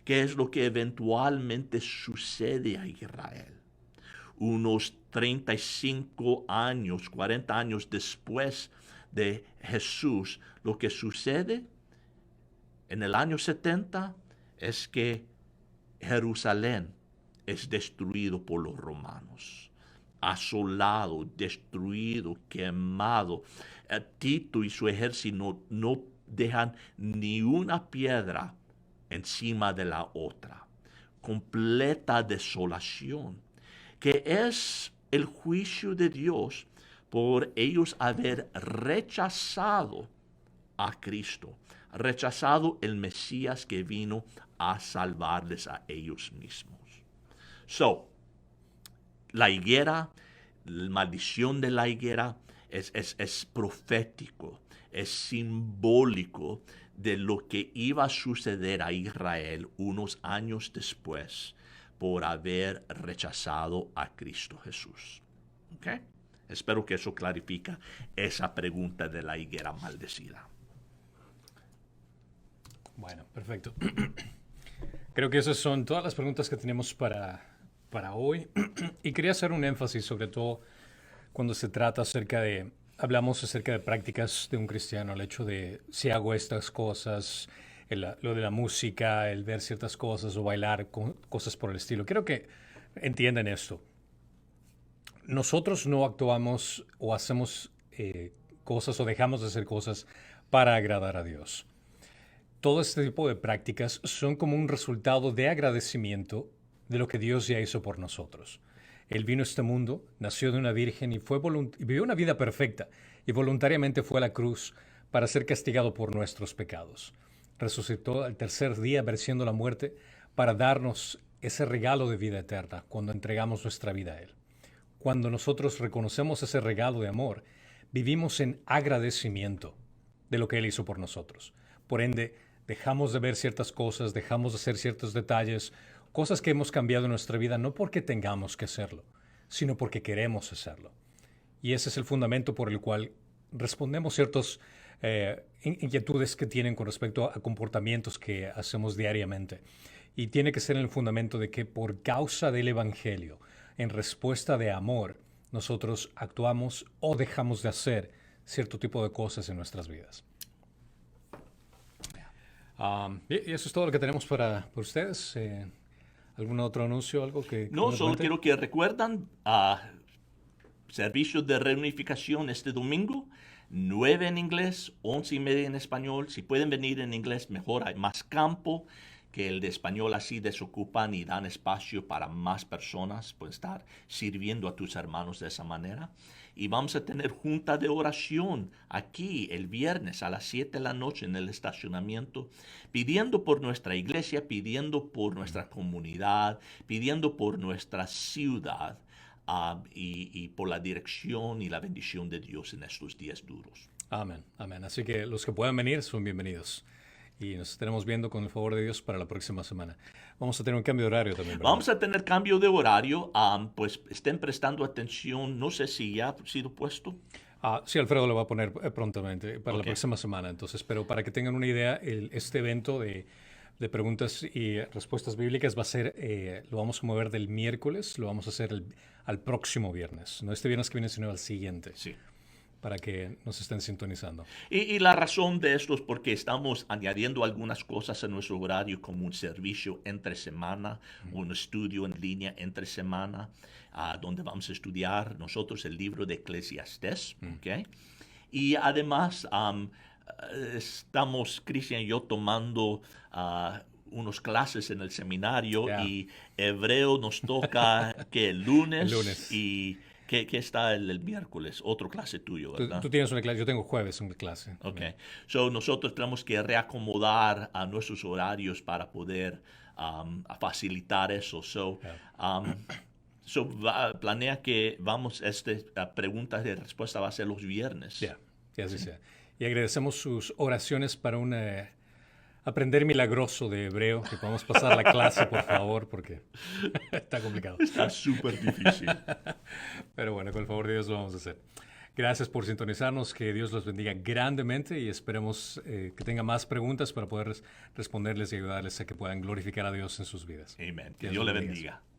¿Qué es lo que eventualmente sucede a Israel? Unos 35 años, 40 años después de Jesús, lo que sucede en el año 70 es que Jerusalén es destruido por los romanos, asolado, destruido, quemado. Tito y su ejército no dejan ni una piedra encima de la otra. Completa desolación, que es el juicio de Dios por ellos haber rechazado a Cristo, rechazado el Mesías que vino a salvarles a ellos mismos. La higuera, la maldición de la higuera es profético, es simbólico de lo que iba a suceder a Israel unos años después por haber rechazado a Cristo Jesús. ¿Okay? Espero que eso clarifica esa pregunta de la higuera maldecida. Bueno, perfecto. Creo que esas son todas las preguntas que tenemos para hoy. Y quería hacer un énfasis sobre todo cuando se trata hablamos acerca de prácticas de un cristiano, el hecho de si hago estas cosas, lo de la música, el ver ciertas cosas o bailar cosas por el estilo. Quiero que entiendan esto. Nosotros no actuamos o hacemos cosas o dejamos de hacer cosas para agradar a Dios. Todo este tipo de prácticas son como un resultado de agradecimiento de lo que Dios ya hizo por nosotros. Él vino a este mundo, nació de una virgen y vivió una vida perfecta y voluntariamente fue a la cruz para ser castigado por nuestros pecados. Resucitó al tercer día venciendo la muerte para darnos ese regalo de vida eterna cuando entregamos nuestra vida a Él. Cuando nosotros reconocemos ese regalo de amor, vivimos en agradecimiento de lo que Él hizo por nosotros. Por ende, dejamos de ver ciertas cosas, dejamos de hacer ciertos detalles, cosas que hemos cambiado en nuestra vida no porque tengamos que hacerlo, sino porque queremos hacerlo. Y ese es el fundamento por el cual respondemos ciertas inquietudes que tienen con respecto a comportamientos que hacemos diariamente. Y tiene que ser en el fundamento de que por causa del Evangelio, en respuesta de amor, nosotros actuamos o dejamos de hacer cierto tipo de cosas en nuestras vidas. Y eso es todo lo que tenemos para ustedes. ¿Algún otro anuncio, algo que No, nos solo cuente? quiero que recuerdan servicio de reunificación este domingo, 9 en inglés, 11:30 en español. Si pueden venir en inglés, mejor. Hay más campo que el de español, así desocupan y dan espacio para más personas. Pueden estar sirviendo a tus hermanos de esa manera. Y vamos a tener junta de oración aquí el viernes a las 7 de la noche en el estacionamiento, pidiendo por nuestra iglesia, pidiendo por nuestra comunidad, pidiendo por nuestra ciudad. Y por la dirección y la bendición de Dios en estos días duros. Amén, amén. Así que los que puedan venir son bienvenidos. Y nos estaremos viendo con el favor de Dios para la próxima semana. Vamos a tener un cambio de horario también, ¿verdad? Vamos a tener cambio de horario, pues estén prestando atención, no sé si ya ha sido puesto. Sí, Alfredo lo va a poner prontamente para la Ok. próxima semana. Entonces, pero para que tengan una idea, este evento de preguntas y respuestas bíblicas va a ser, lo vamos a mover del miércoles, lo vamos a hacer al próximo viernes. No este viernes que viene, sino al siguiente, Sí. para que nos estén sintonizando. Y la razón de esto es porque estamos añadiendo algunas cosas a nuestro horario, como un servicio entre semana, un estudio en línea entre semana, donde vamos a estudiar nosotros el libro de Eclesiastés. ¿Ok? Y además estamos, Cristian y yo, tomando unas clases en el seminario Ya. y hebreo nos toca que el lunes, El lunes. y que está el miércoles, otra clase tuyo, ¿verdad? Tú tienes una clase, yo tengo jueves una clase. Ok. So, nosotros tenemos que reacomodar a nuestros horarios para poder a facilitar eso. So, planea que vamos, preguntas y respuestas va a ser los viernes. Ya, ya así sea. Y agradecemos sus oraciones para un aprender milagroso de hebreo, que podamos pasar la clase, por favor, porque está complicado. Está súper difícil. Pero bueno, con el favor de Dios lo vamos a hacer. Gracias por sintonizarnos, que Dios los bendiga grandemente y esperemos que tengan más preguntas para poder responderles y ayudarles a que puedan glorificar a Dios en sus vidas. Amén. Que Dios Dios le los bendiga. bendiga.